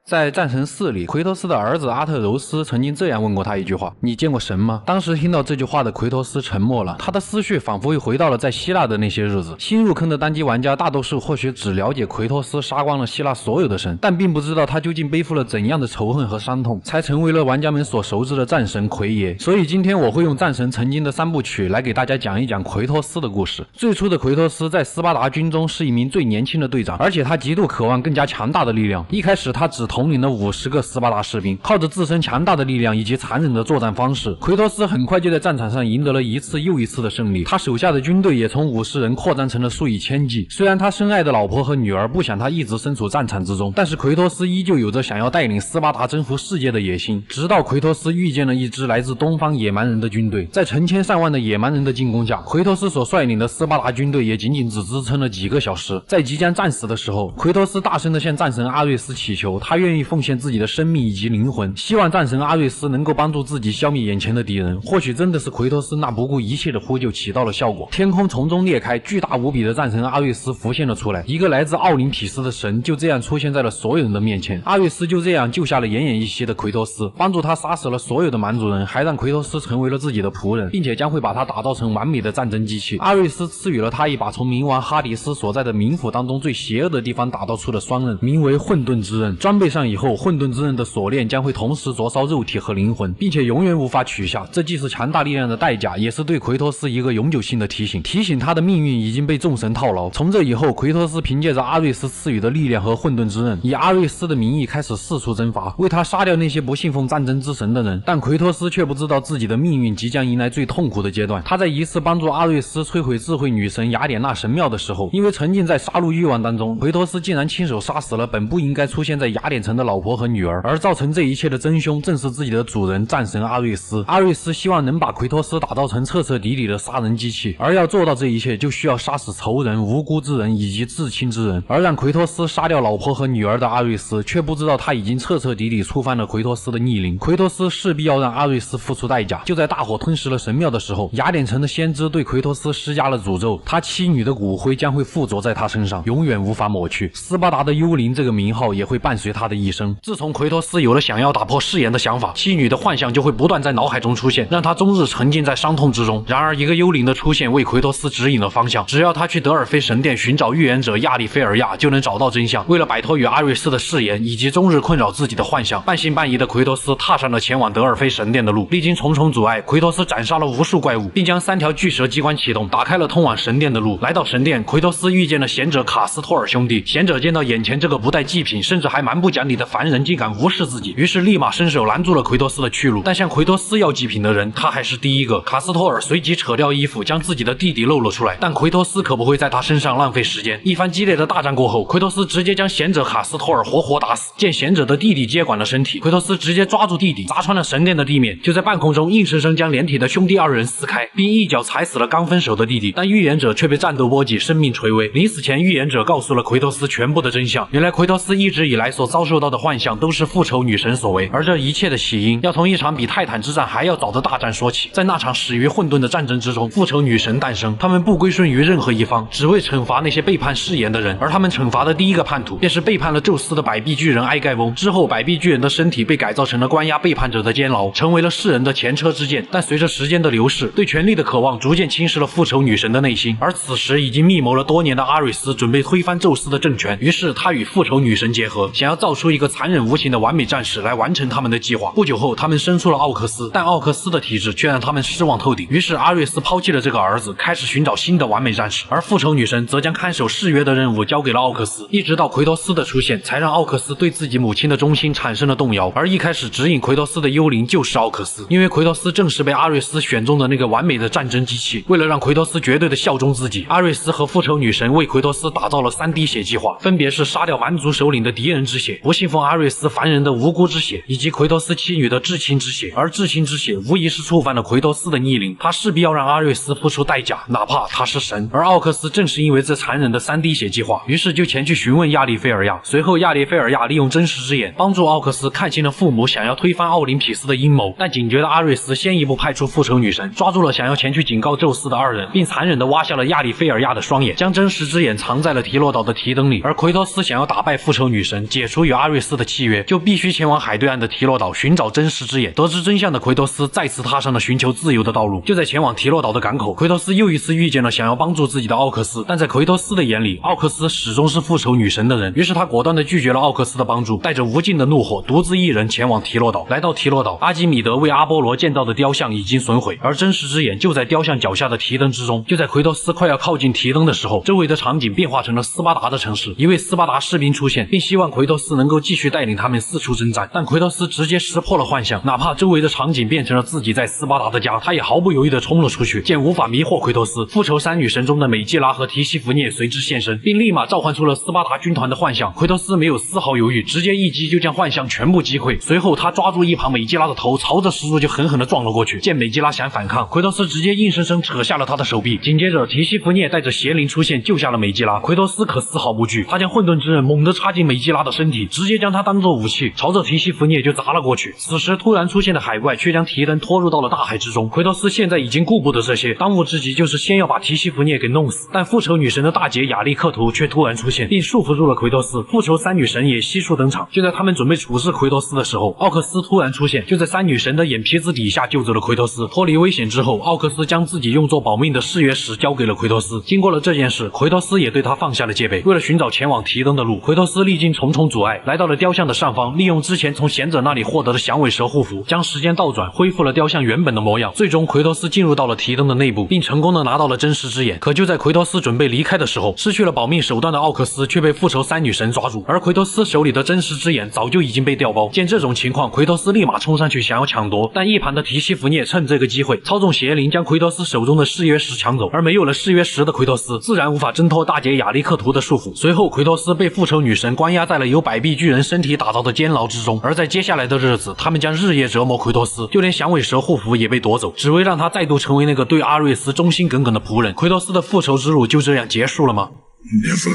在战神4里，奎托斯的儿子阿特柔斯曾经这样问过他一句话：“你见过神吗？”当时听到这句话的奎托斯沉默了，他的思绪仿佛又回到了在希腊的那些日子。新入坑的单机玩家大多数或许只了解奎托斯杀光了希腊所有的神，但并不知道他究竟背负了怎样的仇恨和伤痛，才成为了玩家们所熟知的战神奎爷。所以今天我会用战神曾经的3部曲来给大家讲一讲奎托斯的故事。最初的奎托斯在斯巴达军中是一名最年轻的队长，而且他极度渴望更加强大的力量。一开始他只统领了50个斯巴达士兵，靠着自身强大的力量以及残忍的作战方式，奎托斯很快就在战场上赢得了一次又一次的胜利。他手下的军队也从50人扩张成了数以千计。虽然他深爱的老婆和女儿不想他一直身处战场之中，但是奎托斯依旧有着想要带领斯巴达征服世界的野心。直到奎托斯遇见了一支来自东方野蛮人的军队，在成千上万的野蛮人的进攻下，奎托斯所率领的斯巴达军队也仅仅只支撑了几个小时。在即将战死的时候，奎托斯大声地向战神阿瑞斯祈求，他愿意奉献自己的生命以及灵魂，希望战神阿瑞斯能够帮助自己消灭眼前的敌人。或许真的是奎托斯那不顾一切的呼救起到了效果，天空从中裂开，巨大无比的战神阿瑞斯浮现了出来，一个来自奥林匹斯的神就这样出现在了所有人的面前。阿瑞斯就这样救下了奄奄一息的奎托斯，帮助他杀死了所有的蛮族人，还让奎托斯成为了自己的仆人，并且将会把他打造成完美的战争机器。阿瑞斯赐予了他一把从冥王哈迪斯所在的冥府当中最邪恶的地方打造出的双刃，名为混沌之刃。装备上以后，混沌之刃的锁链将会同时灼烧肉体和灵魂，并且永远无法取下。这既是强大力量的代价，也是对奎托斯一个永久性的提醒他的命运已经被众神套牢。从这以后，奎托斯凭借着阿瑞斯赐予的力量和混沌之刃，以阿瑞斯的名义开始四处征伐，为他杀掉那些不信奉战争之神的人。但奎托斯却不知道自己的命运即将迎来最痛苦的阶段。他在一次帮助阿瑞斯摧毁智慧女神雅典娜神庙的时候，因为沉浸在杀戮欲望当中，奎托斯竟然亲手杀死了本不应该出现在雅典城的老婆和女儿，而造成这一切的真凶正是自己的主人战神阿瑞斯。阿瑞斯希望能把奎托斯打造成彻彻底底的杀人机器，而要做到这一切，就需要杀死仇人、无辜之人以及至亲之人。而让奎托斯杀掉老婆和女儿的阿瑞斯却不知道他已经彻彻底底触犯了奎托斯的逆鳞。奎托斯势必要让阿瑞斯付出代价。就在大火吞噬了神庙的时候，雅典城的先知对奎托斯施加了诅咒，他妻女的骨灰将会附着在他身上，永远无法抹去。斯巴达的幽灵这个名号也会伴随他的一生。自从奎托斯有了想要打破誓言的想法，妻女的幻象就会不断在脑海中出现，让他终日沉浸在伤痛之中。然而一个幽灵的出现为奎托斯指引了方向，只要他去德尔菲神殿寻找预言者亚历菲尔亚，就能找到真相。为了摆脱与阿瑞斯的誓言以及终日困扰自己的幻象，半信半疑的奎托斯踏上了前往德尔菲神殿的路。历经重重阻碍，奎托斯斩杀了无数怪物，并将3条巨蛇机关启动，打开了通往神殿的路。来到神殿，奎托斯遇见了贤者卡斯托尔兄弟。贤者见到眼前这个不带祭品甚至还蛮不讲理的凡人竟敢无视自己，于是立马伸手拦住了奎托斯的去路。但向奎托斯要祭品的人，他还是第一个。卡斯托尔随即扯掉衣服，将自己的弟弟露了出来，但奎托斯可不会在他身上浪费时间。一番激烈的大战过后，奎托斯直接将贤者卡斯托尔活活打死。见贤者的弟弟接管了身体，奎托斯直接抓住弟弟，砸穿了神殿的地面，就在半空中硬生生将连体的兄弟2人撕开，并一脚踩死了刚分手的弟弟。但预言者却被战斗波及，生命垂危。临死前，预言者告诉了奎托斯全部的真相。原来奎托斯一直以来所遭受到的幻象都是复仇女神所为，而这一切的起因要从一场比泰坦之战还要早的大战说起。在那场始于混沌的战争之中，复仇女神诞生，他们不归顺于任何一方，只为惩罚那些背叛誓言的人。而他们惩罚的第一个叛徒便是背叛了宙斯的百臂巨人埃盖翁。之后百臂巨人的身体被改造成了关押背叛者的监牢，成为了世人的前车之鉴。但随着时间的流逝，对权力的渴望逐渐侵蚀了复仇女神的内心。而此时已经密谋了多年的阿瑞斯准备推翻宙斯的政权，于是他与复仇女神结合，想要造出一个残忍无情的完美战士来完成他们的计划。不久后，他们生出了奥克斯，但奥克斯的体质却让他们失望透顶。于是阿瑞斯抛弃了这个儿子，开始寻找新的完美战士，而复仇女神则将看守誓约的任务交给了奥克斯。一直到奎托斯的出现，才让奥克斯对自己母亲的忠心产生了动摇。而一开始指引奎托斯的幽灵就是奥克斯，因为奎托斯正是被阿瑞斯选中的那个完美的战争机器。为了让奎托斯绝对的效忠自己，阿瑞斯和复仇女神为奎托斯打造了3滴血计划，分别是杀掉蛮族首领的敌人之血、不信奉阿瑞斯凡人的无辜之血，以及奎托斯妻女的至亲之血。而至亲之血无疑是触犯了奎托斯的逆鳞，他势必要让阿瑞斯付出代价，哪怕他是神。而奥克斯正是因为这残忍的3滴血计划，于是就前去询问亚历菲尔亚。随后亚历菲尔亚利用真实之眼帮助奥克斯看清了父母想要推翻奥林匹斯的阴谋。但警觉的阿瑞斯先一步派出复仇女神，抓住了想要前去警告宙斯的2人，并残忍地挖下了亚历菲尔亚的双眼，将真实之眼藏在了提洛岛的提灯里。而奎托斯想要打败复仇女神，解除与阿瑞斯的契约，就必须前往海对岸的提洛岛寻找真实之眼。得知真相的奎托斯再次踏上了寻求自由的道路。就在前往提洛岛的港口，奎托斯又一次遇见了想要帮助自己的奥克斯，但在奎托斯的眼里，奥克斯始终是复仇女神的人。于是他果断地拒绝了奥克斯的帮助，带着无尽的怒火，独自一人前往提洛岛。来到提洛岛，阿基米德为阿波罗建造的雕像已经损毁，而真实之眼就在雕像脚下的提灯之中。就在奎托斯快要靠近提灯的时候，周围的场景变化成了斯巴达的城市。一位斯巴达士兵出现，并希望奎托斯能够继续带领他们四处征战，但奎托斯直接识破了幻象，哪怕周围的场景变成了自己在斯巴达的家，他也毫不犹豫地冲了出去。见无法迷惑奎托斯，复仇三女神中的美基拉和提西弗涅随之现身，并立马召唤出了斯巴达军团的幻象。奎托斯没有丝毫犹豫，直接一击就将幻象全部击溃。随后他抓住一旁美基拉的头，朝着石柱就狠狠地撞了过去。见美基拉想反抗，奎托斯直接硬生生扯下了他的手臂。紧接着提西弗涅带着邪灵出现，救下了美基拉。奎托斯可丝毫不惧，他将混沌之刃猛地插进美基拉的身体，直接将它当做武器，朝着提西弗涅就砸了过去。此时突然出现的海怪却将提灯拖入到了大海之中。奎托斯现在已经顾不得这些，当务之急就是先要把提西弗涅给弄死。但复仇女神的大姐亚历克图却突然出现，并束缚住了奎托斯。复仇三女神也悉数登场。就在他们准备处置奎托斯的时候，奥克斯突然出现，就在三女神的眼皮子底下救走了奎托斯。脱离危险之后，奥克斯将自己用作保命的誓约石交给了奎托斯。经过了这件事，奎托斯也对他放下了戒备。为了寻找前往提灯的路，奎托斯历经重重阻碍，来到了雕像的上方，利用之前从贤者那里获得的响尾蛇护符，将时间倒转，恢复了雕像原本的模样。最终，奎托斯进入到了提灯的内部，并成功的拿到了真实之眼。可就在奎托斯准备离开的时候，失去了保命手段的奥克斯却被复仇三女神抓住，而奎托斯手里的真实之眼早就已经被调包。见这种情况，奎托斯立马冲上去想要抢夺，但一旁的提西弗涅趁这个机会操纵邪灵将奎托斯手中的誓约石抢走。而没有了誓约石的奎托斯自然无法挣脱大姐亚历克图的束缚。随后，奎托斯被复仇女神关押在了由百臂巨人身体打造的监牢之中。而在接下来的日子，他们将日夜折磨奎托斯，就连响尾蛇护符也被夺走，只为让他再度成为那个对阿瑞斯忠心耿耿的仆人。奎托斯的复仇之路就这样结束了吗？ Never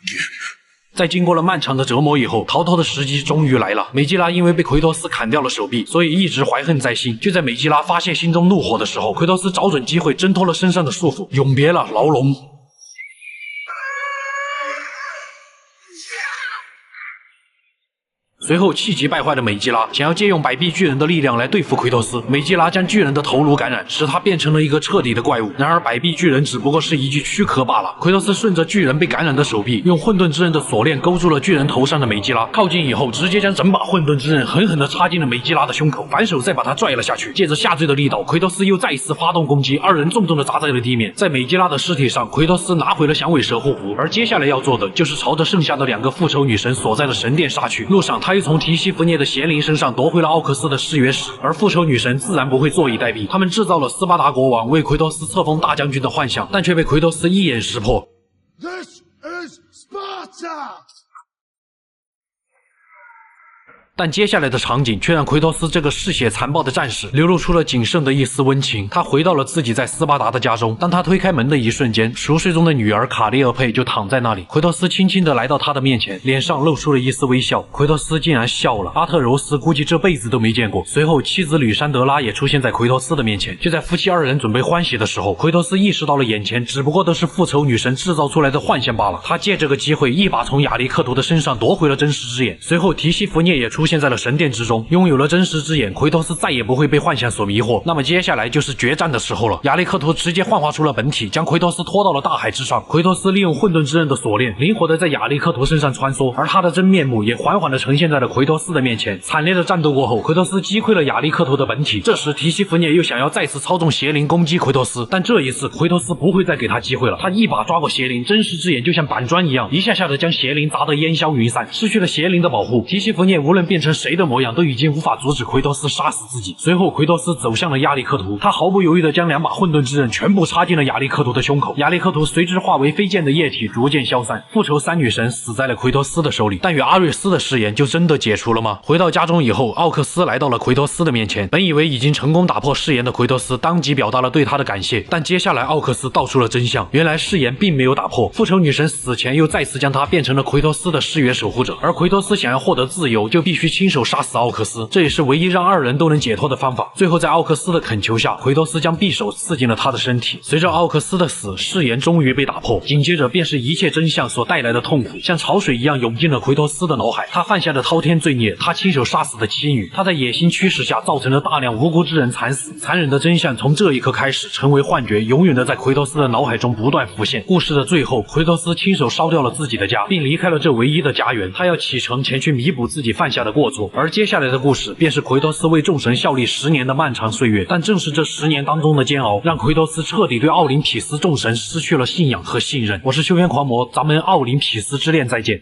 again. 在经过了漫长的折磨以后，逃脱的时机终于来了。美基拉因为被奎托斯砍掉了手臂，所以一直怀恨在心。就在美基拉发泄心中怒火的时候，奎托斯找准机会挣脱了身上的束缚，永别了牢笼。随后，气急败坏的美基拉想要借用百臂巨人的力量来对付奎托斯。美基拉将巨人的头颅感染，使他变成了一个彻底的怪物。然而，百臂巨人只不过是一具躯壳罢了。奎托斯顺着巨人被感染的手臂，用混沌之刃的锁链勾住了巨人头上的美基拉。靠近以后，直接将整把混沌之刃狠狠地插进了美基拉的胸口，反手再把他拽了下去。借着下坠的力道，奎托斯又再一次发动攻击，二人重重地砸在了地面。在美基拉的尸体上，奎托斯拿回了响尾蛇护符，而接下来要做的就是朝着剩下的2个复仇女神所在的神殿杀去。路上，他又从提西弗涅的邪灵身上夺回了奥克斯的誓约石，而复仇女神自然不会坐以待毙，他们制造了斯巴达国王为奎托斯册封大将军的幻象，但却被奎托斯一眼识破。This is Sparta! 但接下来的场景却让奎托斯这个嗜血残暴的战士流露出了仅剩的一丝温情。他回到了自己在斯巴达的家中，当他推开门的一瞬间，熟睡中的女儿卡利俄佩就躺在那里。奎托斯轻轻地来到她的面前，脸上露出了一丝微笑。奎托斯竟然笑了，阿特柔斯估计这辈子都没见过。随后，妻子吕珊德拉也出现在奎托斯的面前。就在夫妻2人准备欢喜的时候，奎托斯意识到了眼前只不过都是复仇女神制造出来的幻象罢了。他借这个机会一把从亚历克图的身上夺回了真实之眼。随后，提西弗涅也出现在了神殿之中，拥有了真实之眼，奎托斯再也不会被幻象所迷惑。那么接下来就是决战的时候了。亚历克图直接幻化出了本体，将奎托斯拖到了大海之上。奎托斯利用混沌之刃的锁链，灵活的在亚历克图身上穿梭，而他的真面目也缓缓的呈现在了奎托斯的面前。惨烈的战斗过后，奎托斯击溃了亚历克图的本体。这时，提西弗涅又想要再次操纵邪灵攻击奎托斯，但这一次奎托斯不会再给他机会了。他一把抓过邪灵，真实之眼就像板砖一样，一下下的将邪灵砸得烟消云散。失去了邪灵的保护，提西弗涅无论变成谁的模样，都已经无法阻止奎托斯杀死自己。随后，奎托斯走向了亚历克图，他毫不犹豫地将2把混沌之刃全部插进了亚历克图的胸口。亚历克图随之化为飞溅的液体，逐渐消散。复仇三女神死在了奎托斯的手里，但与阿瑞斯的誓言就真的解除了吗？回到家中以后，奥克斯来到了奎托斯的面前，本以为已经成功打破誓言的奎托斯当即表达了对他的感谢，但接下来奥克斯道出了真相，原来誓言并没有打破。复仇女神死前又再次将他变成了奎托斯的誓约守护者，而奎托斯想要获得自由，就必须去亲手杀死奥克斯，这也是唯一让二人都能解脱的方法。最后在奥克斯的恳求下，奎托斯将匕首刺进了他的身体。随着奥克斯的死，誓言终于被打破，紧接着便是一切真相所带来的痛苦，像潮水一样涌进了奎托斯的脑海。他犯下的滔天罪孽，他亲手杀死的妻女，他在野心驱使下造成了大量无辜之人惨死。残忍的真相从这一刻开始成为幻觉，永远的在奎托斯的脑海中不断浮现。故事的最后，奎托斯亲手烧掉了自己的家，并离开了这唯一的家园。他要启程前去弥补自己犯下的过错。而接下来的故事便是奎托斯为众神效力10年的漫长岁月。但正是这10年当中的煎熬，让奎托斯彻底对奥林匹斯众神失去了信仰和信任。我是修仙狂魔，咱们奥林匹斯之恋再见。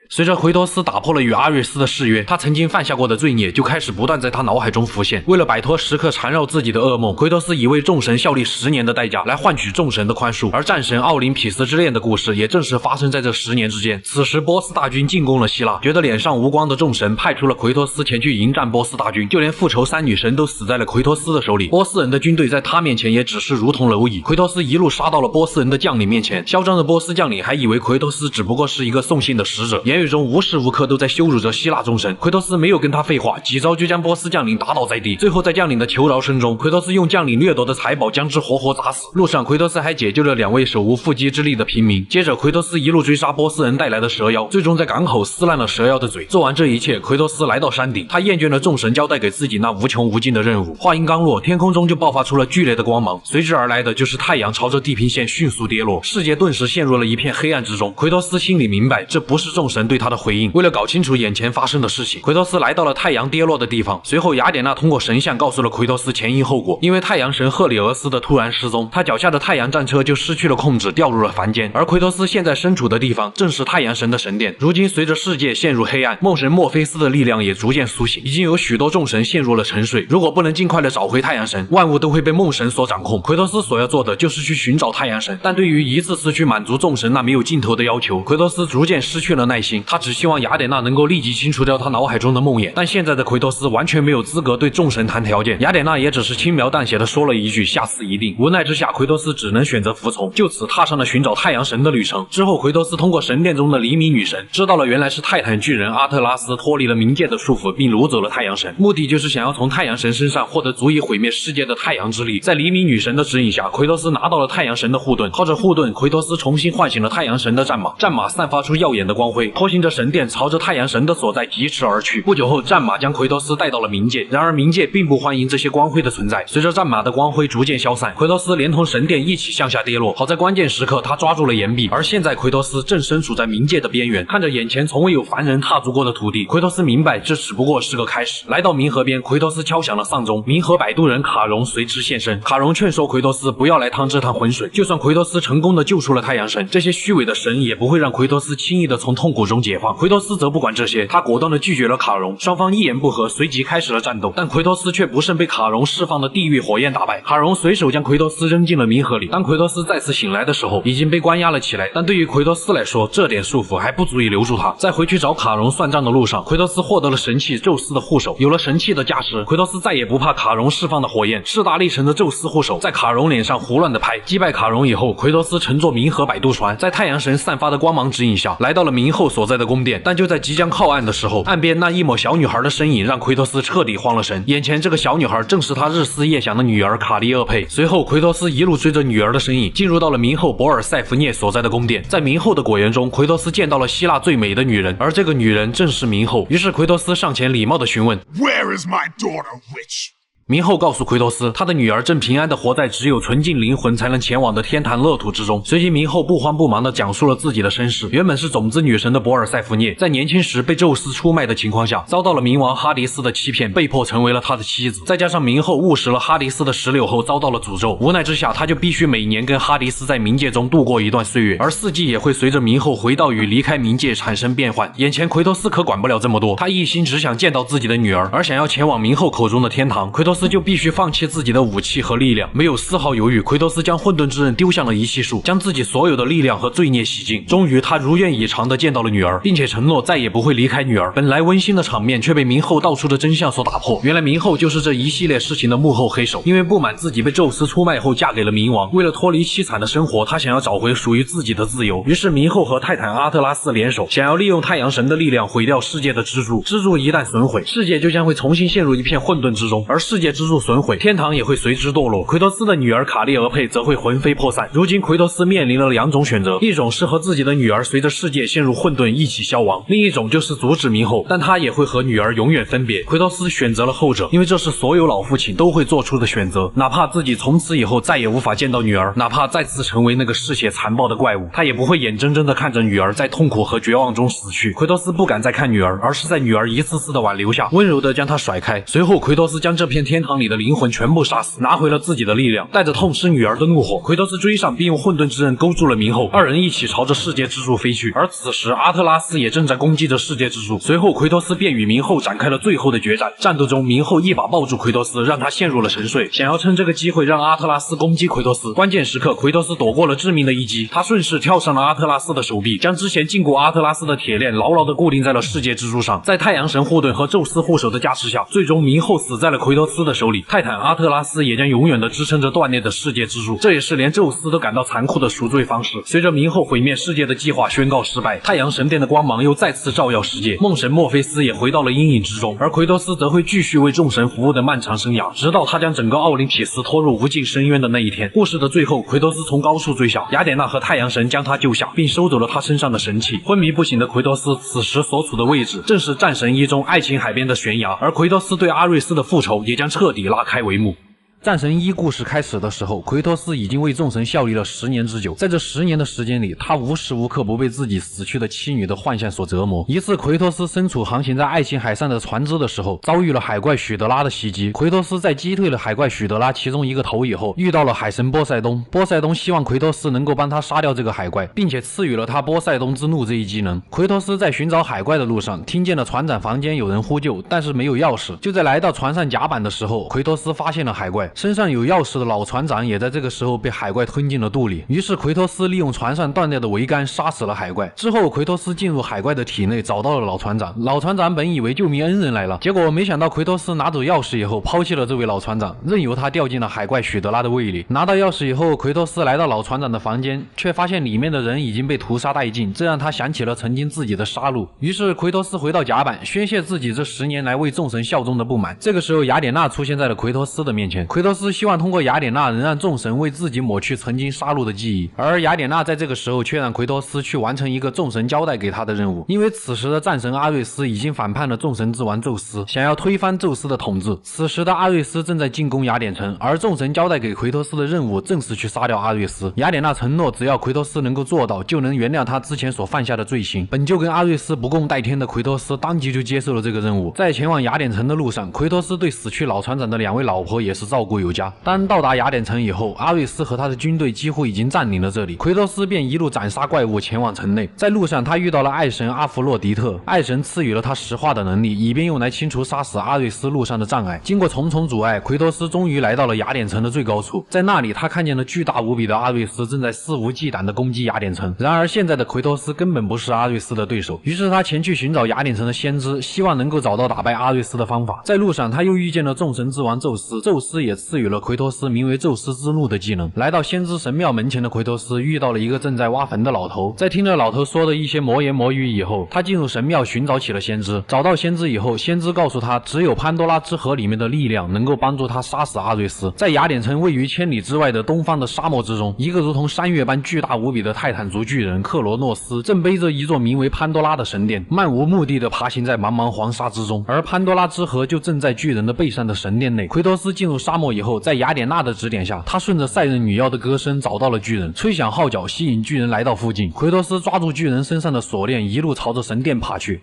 随着奎托斯打破了与阿瑞斯的誓约，他曾经犯下过的罪孽就开始不断在他脑海中浮现。为了摆脱时刻缠绕自己的噩梦，奎托斯以为众神效力10年的代价来换取众神的宽恕。而战神奥林匹斯之恋的故事也正是发生在这10年之间。此时波斯大军进攻了希腊，觉得脸上无光的众神派出了奎托斯前去迎战波斯大军，就连复仇3女神都死在了奎托斯的手里。波斯人的军队在他面前也只是如同蝼蚁。奎托斯一路杀到了波斯人的将领面前，嚣张的波斯将领还以为奎托斯只不过是一个送信的使者，言语中无时无刻都在羞辱着希腊众神。奎托斯没有跟他废话，几招就将波斯将领打倒在地。最后在将领的求饶声中，奎托斯用将领掠夺的财宝将之活活砸死。路上奎托斯还解救了2位手无缚鸡之力的平民。接着奎托斯一路追杀波斯人带来的蛇妖，最终在港口撕烂了蛇妖的嘴。做完这一切，奎托斯来到山顶，他厌倦了众神交代给自己那无穷无尽的任务。话音刚落，天空中就爆发出了剧烈的光芒，随之而来的就是太阳朝着地平线迅速跌落，世界顿时陷入了一片黑暗之中。奎托斯心里明白，这不是众神对他的回应。为了搞清楚眼前发生的事情，奎托斯来到了太阳跌落的地方。随后雅典娜通过神像告诉了奎托斯前因后果。因为太阳神赫里俄斯的突然失踪，他脚下的太阳战车就失去了控制，掉入了凡间。而奎托斯现在身处的地方正是太阳神的神殿。如今随着世界陷入黑暗，梦神墨菲斯的力量也逐渐苏醒，已经有许多众神陷入了沉睡。如果不能尽快的找回太阳神，万物都会被梦神所掌控。奎托斯所要做的就是去寻找太阳神，但对于一次次去满足众神那没有尽头的要求，奎托斯逐渐失去了耐心。他只希望雅典娜能够立即清除掉他脑海中的梦魇，但现在的奎托斯完全没有资格对众神谈条件。雅典娜也只是轻描淡写的说了一句下次一定。无奈之下，奎托斯只能选择服从，就此踏上了寻找太阳神的旅程。之后奎托斯通过神殿中的黎明女神知道了原来是泰坦巨人阿特拉斯脱离了冥界的束缚，并掳走了太阳神，目的就是想要从太阳神身上获得足以毁灭世界的太阳之力。在黎明女神的指引下，奎托斯拿到了太阳神的护盾，靠着护盾，奎托斯重新唤醒了太阳神的战马。战马散发出耀眼的光辉，拖行着神殿朝着太阳神的所在疾驰而去。不久后，战马将奎托斯带到了冥界，然而冥界并不欢迎这些光辉的存在。随着战马的光辉逐渐消散，奎托斯连同神殿一起向下跌落。好在关键时刻他抓住了岩壁，而现在奎托斯正身处在冥界的边缘，看着眼前从未有凡人踏足过的土地，奎托斯明白这只不过是个开始。来到冥河边，奎托斯敲响了丧钟，冥河摆渡人卡戎随之现身。卡戎劝说奎托斯不要来趟这趟浑水，就算奎托斯成功的救出了太阳神，这些虚伪的神也不会让奎托斯轻易的从痛苦中解放。奎托斯则不管这些，他果断的拒绝了卡戎，双方一言不合，随即开始了战斗。但奎托斯却不慎被卡戎释放的地狱火焰打败，卡戎随手将奎托斯扔进了冥河里。当奎托斯再次醒来的时候，已经被关押了起来。但对于奎托斯来说，这点束缚还不足以留住他。在回去找卡戎算账的路上，奎托斯获得了神器宙斯的护手。有了神器的加持，奎托斯再也不怕卡戎释放的火焰。势大力沉的宙斯护手在卡戎脸上胡乱的拍，击败卡戎以后，奎托斯乘坐冥河摆渡船，在太阳神散发的光芒指引下，来到了冥后所在的宫殿。但就在即将靠岸的时候，岸边那一抹小女孩的身影让奎托斯彻底慌了神。眼前这个小女孩正是他日思夜想的女儿卡利厄佩。随后奎托斯一路追着女儿的身影，进入到了冥后博尔塞福涅所在的宫殿。在冥后的果园中，奎托斯见到了希腊最美的女人，而这个女人正是冥后。于是奎托斯上前礼貌地询问 Where is my daughter, witch? 冥后告诉奎托斯，他的女儿正平安地活在只有纯净灵魂才能前往的天坛乐土之中。随即冥后不慌不忙地讲述了自己的身世。原本是种子女神的博尔塞福涅，在年轻时被宙斯出卖的情况下，遭到了冥王哈迪斯的欺骗，被迫成为了他的妻子。再加上冥后误食了哈迪斯的石榴后遭到了诅咒，无奈之下他就必须每年跟哈迪斯在冥界中度过一段岁月，而四季也会随着冥后回到与离开冥界产生变换。眼前奎托斯可管不了这么多，他一心只想见到自己的女儿，而想要前往冥后口中的天堂，奎托斯就必须放弃自己的武器和力量，没有丝毫犹豫，奎托斯将混沌之刃丢向了遗弃树，将自己所有的力量和罪孽洗净。终于，他如愿以偿地见到了女儿，并且承诺再也不会离开女儿。本来温馨的场面却被冥后道出的真相所打破。原来冥后就是这一系列事情的幕后黑手，因为不满自己被宙斯出卖后嫁给了冥王，为了脱离凄惨的生活，她想要找回属于自己的自由。于是冥后和泰坦阿特拉斯联手，想要利用太阳神的力量毁掉世界的支柱。支柱一旦损毁，世界就将会重新陷入一片混沌之中，而世界支柱损毁，天堂也会随之堕落。奎托斯的女儿卡利俄佩则会魂飞魄散。如今奎托斯面临了两种选择，一种是和自己的女儿随着世界陷入混沌一起消亡，另一种就是阻止冥后，但他也会和女儿永远分别。奎托斯选择了后者，因为这是所有老父亲都会做出的选择，哪怕自己从此以后再也无法见到女儿，哪怕再次成为那个嗜血残暴的怪物，他也不会眼睁睁地看着女儿在痛苦和绝望中死去。奎托斯不敢再看女儿，而是在女儿一次次的挽留下，温柔地将她甩开。随后奎托斯将这片天堂里的灵魂全部杀死，拿回了自己的力量。带着痛失女儿的怒火，奎托斯追上并用混沌之刃勾住了冥后，二人一起朝着世界之柱飞去。而此时阿特拉斯也正在攻击着世界之柱。随后奎托斯便与冥后展开了最后的决战。战斗中，冥后一把抱住奎托斯，让他陷入了沉睡，想要趁这个机会让阿特拉斯攻击奎托斯。关键时刻，奎托斯躲过了致命的一击，他顺势跳上了阿特拉斯的手臂，将之前禁锢阿特拉斯的铁链牢牢地固定在了世界之柱上。在太阳神护盾和宙斯护手的加持下，最终冥后死在了奎托斯的手里，泰坦阿特拉斯也将永远地支撑着断裂的世界之柱。这也是连宙斯都感到残酷的赎罪方式。随着冥后毁灭世界的计划宣告失败，太阳神殿的光芒又再次照耀世界，梦神墨菲斯也回到了阴影之中，而奎托斯则会继续为众神服务的漫长生涯，直到他将整个奥林匹斯拖入无尽深渊的那一天。故事的最后，奎托斯从高处坠下，雅典娜和太阳神将他救下，并收走了他身上的神器。昏迷不醒的奎托斯此时所处的位置正是战神一中爱琴海边的悬崖，而奎托斯对阿瑞斯的复仇也将彻底拉开帷幕。战神一故事开始的时候，奎托斯已经为众神效力了10年之久。在这10年的时间里，他无时无刻不被自己死去的妻女的幻象所折磨。一次，奎托斯身处航行在爱琴海上的船只的时候，遭遇了海怪许德拉的袭击。奎托斯在击退了海怪许德拉其中一个头以后，遇到了海神波塞冬。波塞冬希望奎托斯能够帮他杀掉这个海怪，并且赐予了他波塞冬之怒这一技能。奎托斯在寻找海怪的路上，听见了船长房间有人呼救，但是没有钥匙。就在来到船上甲板的时候，奎托斯发现了海怪。身上有钥匙的老船长也在这个时候被海怪吞进了肚里。于是奎托斯利用船上断掉的桅杆杀死了海怪。之后奎托斯进入海怪的体内，找到了老船长。老船长本以为救命恩人来了，结果没想到奎托斯拿走钥匙以后抛弃了这位老船长，任由他掉进了海怪许德拉的胃里。拿到钥匙以后，奎托斯来到老船长的房间，却发现里面的人已经被屠杀殆尽，这让他想起了曾经自己的杀戮。于是奎托斯回到甲板，宣泄自己这10年来为众神效忠的不满。这个时候雅典娜出现在了奎托斯的面前，奎托斯希望通过雅典娜能让众神为自己抹去曾经杀戮的记忆，而雅典娜在这个时候却让奎托斯去完成一个众神交代给他的任务。因为此时的战神阿瑞斯已经反叛了众神之王宙斯，想要推翻宙斯的统治。此时的阿瑞斯正在进攻雅典城，而众神交代给奎托斯的任务正是去杀掉阿瑞斯。雅典娜承诺只要奎托斯能够做到，就能原谅他之前所犯下的罪行。本就跟阿瑞斯不共戴天的奎托斯当即就接受了这个任务。在前往雅典城的路上，奎托斯对死去老船长的2位老婆也是照顾有加。当到达雅典城以后，阿瑞斯和他的军队几乎已经占领了这里，奎托斯便一路斩杀怪物前往城内。在路上，他遇到了爱神阿弗洛狄特，爱神赐予了他石化的能力，以便用来清除杀死阿瑞斯路上的障碍。经过重重阻碍，奎托斯终于来到了雅典城的最高处。在那里，他看见了巨大无比的阿瑞斯正在肆无忌惮地攻击雅典城。然而现在的奎托斯根本不是阿瑞斯的对手，于是他前去寻找雅典城的先知，希望能够找到打败阿瑞斯的方法。在路上，他又遇见了众神之王宙斯，宙斯也赐予了奎托斯名为宙斯之怒的技能。来到先知神庙门前的奎托斯遇到了一个正在挖坟的老头，在听了老头说的一些魔言魔语以后，他进入神庙寻找起了先知。找到先知以后，先知告诉他，只有潘多拉之河里面的力量能够帮助他杀死阿瑞斯。在雅典城位于千里之外的东方的沙漠之中，一个如同山岳般巨大无比的泰坦族巨人克罗诺斯正背着一座名为潘多拉的神殿，漫无目的地爬行在茫茫黄沙之中，而潘多拉之河就正在巨人的背上的神殿内。奎托斯进入沙漠以后，在雅典娜的指点下，他顺着赛壬女妖的歌声找到了巨人，吹响号角吸引巨人来到附近。奎托斯抓住巨人身上的锁链，一路朝着神殿爬去。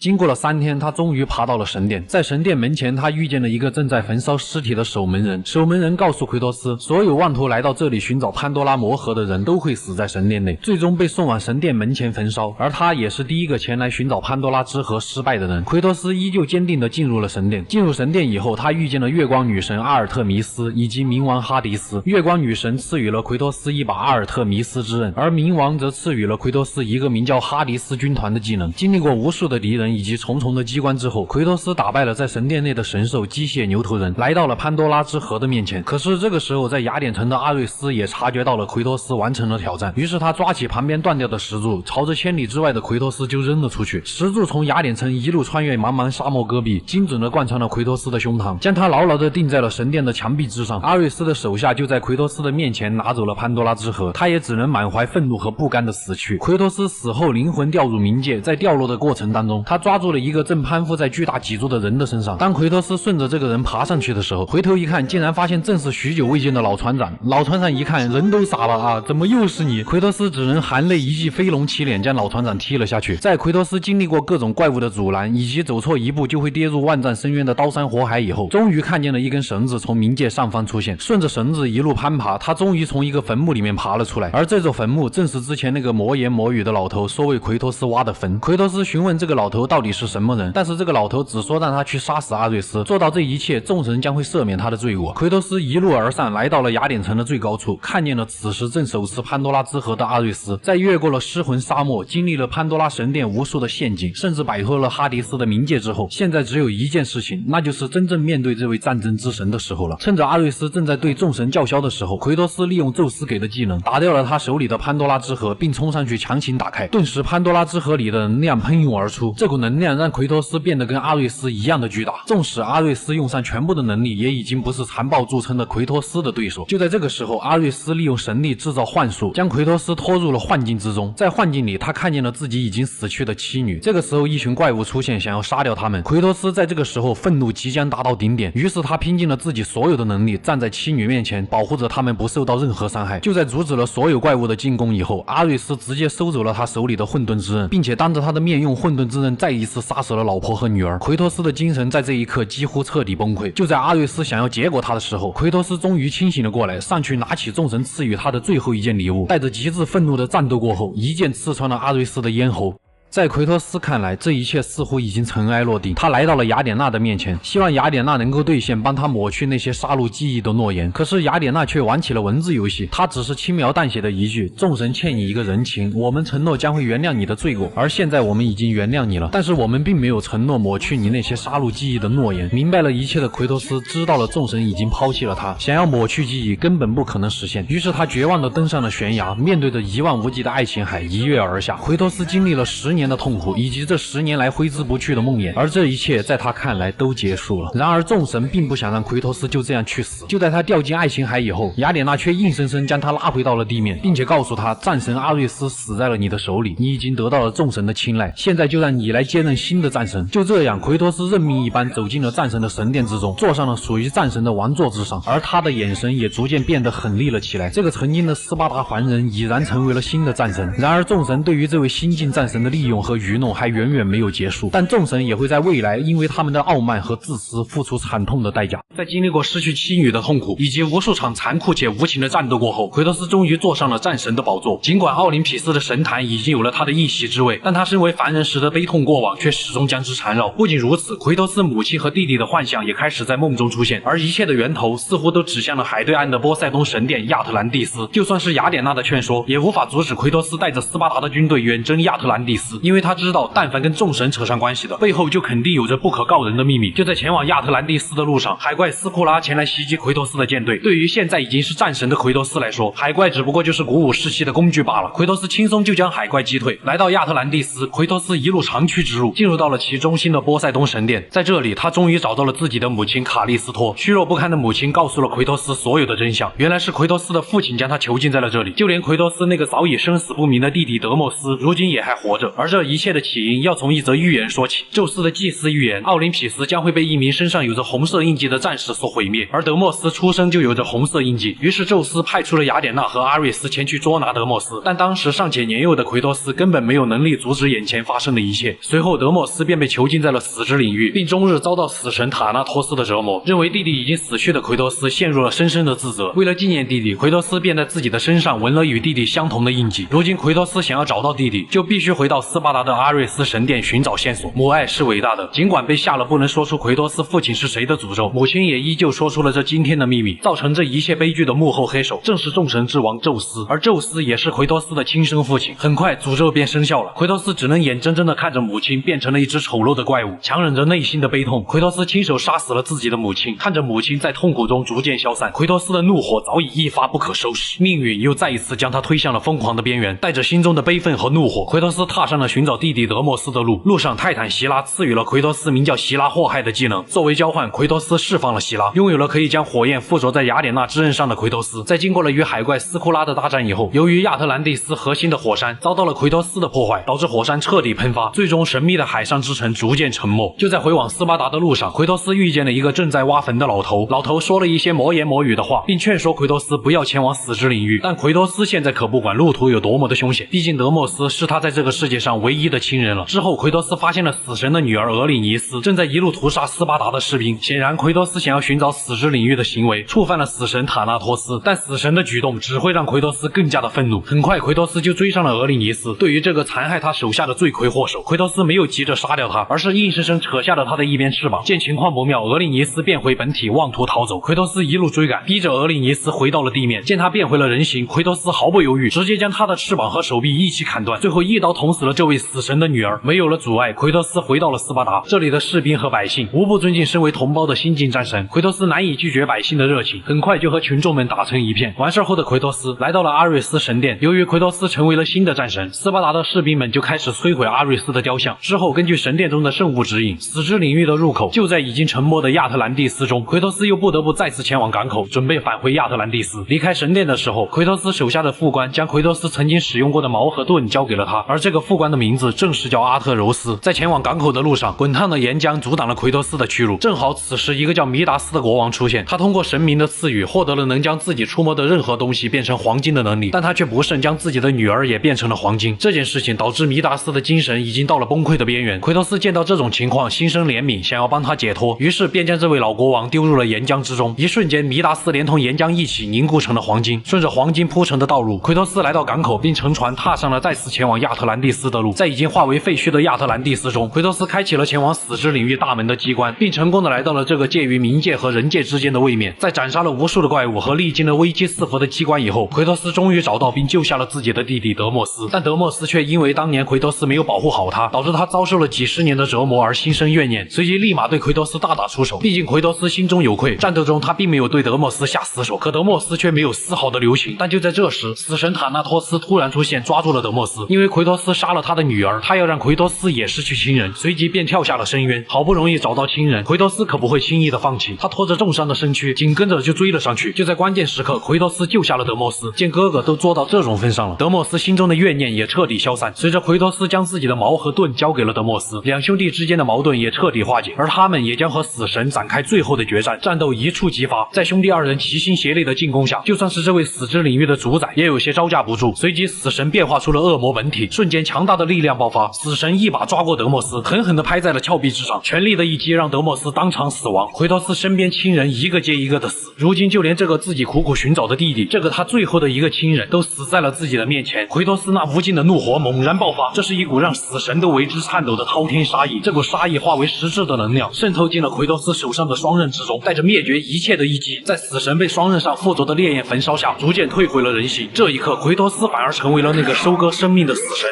经过了3天，他终于爬到了神殿。在神殿门前，他遇见了一个正在焚烧尸体的守门人。守门人告诉奎托斯，所有妄图来到这里寻找潘多拉魔盒的人都会死在神殿内，最终被送往神殿门前焚烧。而他也是第一个前来寻找潘多拉之盒失败的人。奎托斯依旧坚定地进入了神殿。进入神殿以后，他遇见了月光女神阿尔特弥斯以及冥王哈迪斯。月光女神赐予了奎托斯一把阿尔特弥斯之刃，而冥王则赐予了奎托斯一个名叫哈迪斯军团的技能。经历过无数的敌人以及重重的机关之后，奎托斯打败了在神殿内的神兽机械牛头人，来到了潘多拉之盒的面前。可是这个时候，在雅典城的阿瑞斯也察觉到了奎托斯完成了挑战，于是他抓起旁边断掉的石柱，朝着千里之外的奎托斯就扔了出去。石柱从雅典城一路穿越茫茫沙漠戈壁，精准地贯穿了奎托斯的胸膛，将他牢牢地钉在了神殿的墙壁之上。阿瑞斯的手下就在奎托斯的面前拿走了潘多拉之盒，他也只能满怀愤怒和不甘地死去。奎托斯死后灵魂掉入冥界，在掉落的过程当中，他抓住了一个正攀附在巨大脊柱的人的身上。当奎托斯顺着这个人爬上去的时候，回头一看，竟然发现正是许久未见的老船长。老船长一看，人都傻了啊，怎么又是你？奎托斯只能含泪一记飞龙骑脸，将老船长踢了下去。在奎托斯经历过各种怪物的阻拦，以及走错一步就会跌入万丈深渊的刀山火海以后，终于看见了一根绳子从冥界上方出现。顺着绳子一路攀爬，他终于从一个坟墓里面爬了出来。而这座坟墓正是之前那个魔言魔语的老头说为奎托斯挖的坟。奎托斯询问这个老头到底是什么人，但是这个老头只说让他去杀死阿瑞斯，做到这一切，众神将会赦免他的罪过。奎托斯一路而上，来到了雅典城的最高处，看见了此时正手持潘多拉之盒的阿瑞斯。在越过了失魂沙漠，经历了潘多拉神殿无数的陷阱，甚至摆脱了哈迪斯的冥界之后，现在只有一件事情，那就是真正面对这位战争之神的时候了。趁着阿瑞斯正在对众神叫嚣的时候，奎托斯利用宙斯给的技能打掉了他手里的潘多拉之盒，并冲上去强行打开。顿时潘多拉之盒里的能量喷涌而出，这股能量让奎托斯变得跟阿瑞斯一样的巨大。纵使阿瑞斯用上全部的能力，也已经不是残暴著称的奎托斯的对手。就在这个时候，阿瑞斯利用神力制造幻术，将奎托斯拖入了幻境之中。在幻境里，他看见了自己已经死去的妻女。这个时候，一群怪物出现，想要杀掉他们。奎托斯在这个时候愤怒即将达到顶点，于是他拼尽了自己所有的能力，站在妻女面前，保护着他们不受到任何伤害。就在阻止了所有怪物的进攻以后，阿瑞斯直接收走了他手里的混沌之刃，并且当着他的面用混沌之刃再一次杀死了老婆和女儿。奎托斯的精神在这一刻几乎彻底崩溃。就在阿瑞斯想要结果他的时候，奎托斯终于清醒了过来，上去拿起众神赐予他的最后一件礼物，带着极致愤怒的战斗过后，一剑刺穿了阿瑞斯的咽喉。在奎托斯看来，这一切似乎已经尘埃落定。他来到了雅典娜的面前，希望雅典娜能够兑现帮他抹去那些杀戮记忆的诺言。可是雅典娜却玩起了文字游戏，她只是轻描淡写的一句：众神欠你一个人情，我们承诺将会原谅你的罪过，而现在我们已经原谅你了，但是我们并没有承诺抹去你那些杀戮记忆的诺言。明白了一切的奎托斯知道了众神已经抛弃了他，想要抹去记忆根本不可能实现，于是他绝望地登上了悬崖，面对着一望无际的爱琴海一跃而下。奎托斯经历了10年的痛苦，以及这10年来挥之不去的梦魇，而这一切在他看来都结束了。然而众神并不想让奎托斯就这样去死。就在他掉进爱琴海以后，雅典娜却硬生生将他拉回到了地面，并且告诉他，战神阿瑞斯死在了你的手里，你已经得到了众神的青睐，现在就让你来接任新的战神。就这样，奎托斯任命一般走进了战神的神殿之中，坐上了属于战神的王座之上，而他的眼神也逐渐变得狠厉了起来。这个曾经的斯巴达凡人已然成为了新的战神。然而众神对于这位新晋战神的利用和愚弄还远远没有结束，但众神也会在未来因为他们的傲慢和自私付出惨痛的代价。在经历过失去妻女的痛苦以及无数场残酷且无情的战斗过后，奎托斯终于坐上了战神的宝座。尽管奥林匹斯的神坛已经有了他的一席之位，但他身为凡人时的悲痛过往却始终将之缠绕。不仅如此，奎托斯母亲和弟弟的幻象也开始在梦中出现，而一切的源头似乎都指向了海对岸的波塞冬神殿亚特兰蒂斯。就算是雅典娜的劝说，也无法阻止奎托斯带着斯巴达的军队远征亚特兰蒂斯，因为他知道但凡跟众神扯上关系的，背后就肯定有着不可告人的秘密。就在前往亚特兰蒂斯的路上，海怪斯库拉前来袭击奎托斯的舰队。对于现在已经是战神的奎托斯来说，海怪只不过就是鼓舞士气的工具罢了。奎托斯轻松就将海怪击退。来到亚特兰蒂斯，奎托斯一路长驱直入，进入到了其中心的波塞冬神殿。在这里，他终于找到了自己的母亲卡利斯托。虚弱不堪的母亲告诉了奎托斯所有的真相，原来是奎托斯的父亲将他囚禁在了这里，就连奎托斯那个早已生死不明的弟弟德莫斯，如今也还活着。而这一切的起因要从一则预言说起。宙斯的祭司预言，奥林匹斯将会被一名身上有着红色印记的战士所毁灭，而德莫斯出生就有着红色印记。于是宙斯派出了雅典娜和阿瑞斯前去捉拿德莫斯，但当时尚且年幼的奎托斯根本没有能力阻止眼前发生的一切。随后德莫斯便被囚禁在了死之领域，并终日遭到死神塔纳托斯的折磨。认为弟弟已经死去的奎托斯陷入了深深的自责。为了纪念弟弟，奎托斯便在自己的身上纹了与弟弟相同的印记。如今奎托斯想要找到弟弟，就必须回到斯巴达的阿瑞斯神殿寻找线索。母爱是伟大的，尽管被下了不能说出奎托斯父亲是谁的诅咒，母亲也依旧说出了这惊天的秘密。造成这一切悲剧的幕后黑手正是众神之王宙斯，而宙斯也是奎托斯的亲生父亲。很快诅咒便生效了，奎托斯只能眼睁睁地看着母亲变成了一只丑陋的怪物，强忍着内心的悲痛，奎托斯亲手杀死了自己的母亲。看着母亲在痛苦中逐渐消散，奎托斯的怒火早已一发不可收拾，命运又再一次将他推向了疯狂的边缘。带着心中的悲愤和怒火，奎托斯踏上了寻找弟弟德莫斯的路。路上，泰坦希拉赐予了奎托斯名叫希拉祸害的技能，作为交换，奎托斯释放了希拉，拥有了可以将火焰附着在雅典娜之刃上的奎托斯。在经过了与海怪斯库拉的大战以后，由于亚特兰蒂斯核心的火山遭到了奎托斯的破坏，导致火山彻底喷发，最终神秘的海上之城逐渐沉没。就在回往斯巴达的路上，奎托斯遇见了一个正在挖坟的老头，老头说了一些魔言魔语的话，并劝说奎托斯不要前往死之领域。但奎托斯现在可不管路途有多么的凶险，毕竟德莫斯是他在这个世界上唯一的亲人了。之后，奎托斯发现了死神的女儿俄里尼斯正在一路屠杀斯巴达的士兵。显然，奎托斯想要寻找死之领域的行为触犯了死神塔纳托斯，但死神的举动只会让奎托斯更加的愤怒。很快，奎托斯就追上了俄里尼斯。对于这个残害他手下的罪魁祸首，奎托斯没有急着杀掉他，而是硬生生扯下了他的一边翅膀。见情况不妙，俄里尼斯变回本体，妄图逃走。奎托斯一路追赶，逼着俄里尼斯回到了地面。见他变回了人形，奎托斯毫不犹豫，直接将他的翅膀和手臂一起砍断，最后一刀捅死了这位死神的女儿。没有了阻碍，奎托斯回到了斯巴达。这里的士兵和百姓无不尊敬身为同胞的新晋战神。奎托斯难以拒绝百姓的热情，很快就和群众们打成一片。完事后的奎托斯来到了阿瑞斯神殿。由于奎托斯成为了新的战神，斯巴达的士兵们就开始摧毁阿瑞斯的雕像。之后，根据神殿中的圣物指引，死之领域的入口就在已经沉没的亚特兰蒂斯中。奎托斯又不得不再次前往港口，准备返回亚特兰蒂斯。离开神殿的时候，奎托斯手下的副官将奎托斯曾经使用过的矛和盾交给了他，而这个副官的名字正是叫阿特柔斯。在前往港口的路上，滚烫的岩浆阻挡了奎托斯的去路。正好此时，一个叫弥达斯的国王出现，他通过神明的赐予获得了能将自己触摸的任何东西变成黄金的能力，但他却不慎将自己的女儿也变成了黄金。这件事情导致弥达斯的精神已经到了崩溃的边缘。奎托斯见到这种情况，心生怜悯，想要帮他解脱，于是便将这位老国王丢入了岩浆之中。一瞬间，弥达斯连同岩浆一起凝固成了黄金。顺着黄金铺成的道路，奎托斯来到港口，并乘船踏上了再次前往亚特兰蒂斯的路。在已经化为废墟的亚特兰蒂斯中，奎托斯开启了前往死之领域大门的机关，并成功的来到了这个介于冥界和人界之间的位面。在斩杀了无数的怪物和历经了危机四伏的机关以后，奎托斯终于找到并救下了自己的弟弟德莫斯。但德莫斯却因为当年奎托斯没有保护好他，导致他遭受了几十年的折磨而心生怨念，随即立马对奎托斯大打出手。毕竟奎托斯心中有愧，战斗中他并没有对德莫斯下死手，可德莫斯却没有丝毫的留情。但就在这时，死神塔纳托斯突然出现，抓住了德莫斯。因为奎托斯杀了他的女儿，他要让奎托斯也失去亲人，随即便跳下了深渊。好不容易找到亲人，奎托斯可不会轻易的放弃，他拖着重伤的身躯，紧跟着就追了上去。就在关键时刻，奎托斯救下了德莫斯。见哥哥都做到这种份上了，德莫斯心中的怨念也彻底消散。随着奎托斯将自己的矛和盾交给了德莫斯，两兄弟之间的矛盾也彻底化解，而他们也将和死神展开最后的决战。战斗一触即发，在兄弟二人齐心协力的进攻下，就算是这位死之领域的主宰也有些招架不住。随即死神变化出了恶魔本体，瞬间强大的力量爆发，死神一把抓过德莫斯，狠狠地拍在了峭壁之上，全力的一击让德莫斯当场死亡。奎托斯身边亲人一个接一个的死，如今就连这个自己苦苦寻找的弟弟，这个他最后的一个亲人都死在了自己的面前。奎托斯那无尽的怒火猛然爆发，这是一股让死神都为之颤抖的滔天杀意。这股杀意化为实质的能量，渗透进了奎托斯手上的双刃之中，带着灭绝一切的一击，在死神被双刃上附着的烈焰焚烧下，逐渐退回了人形。这一刻，奎托斯反而成为了那个收割生命的死神。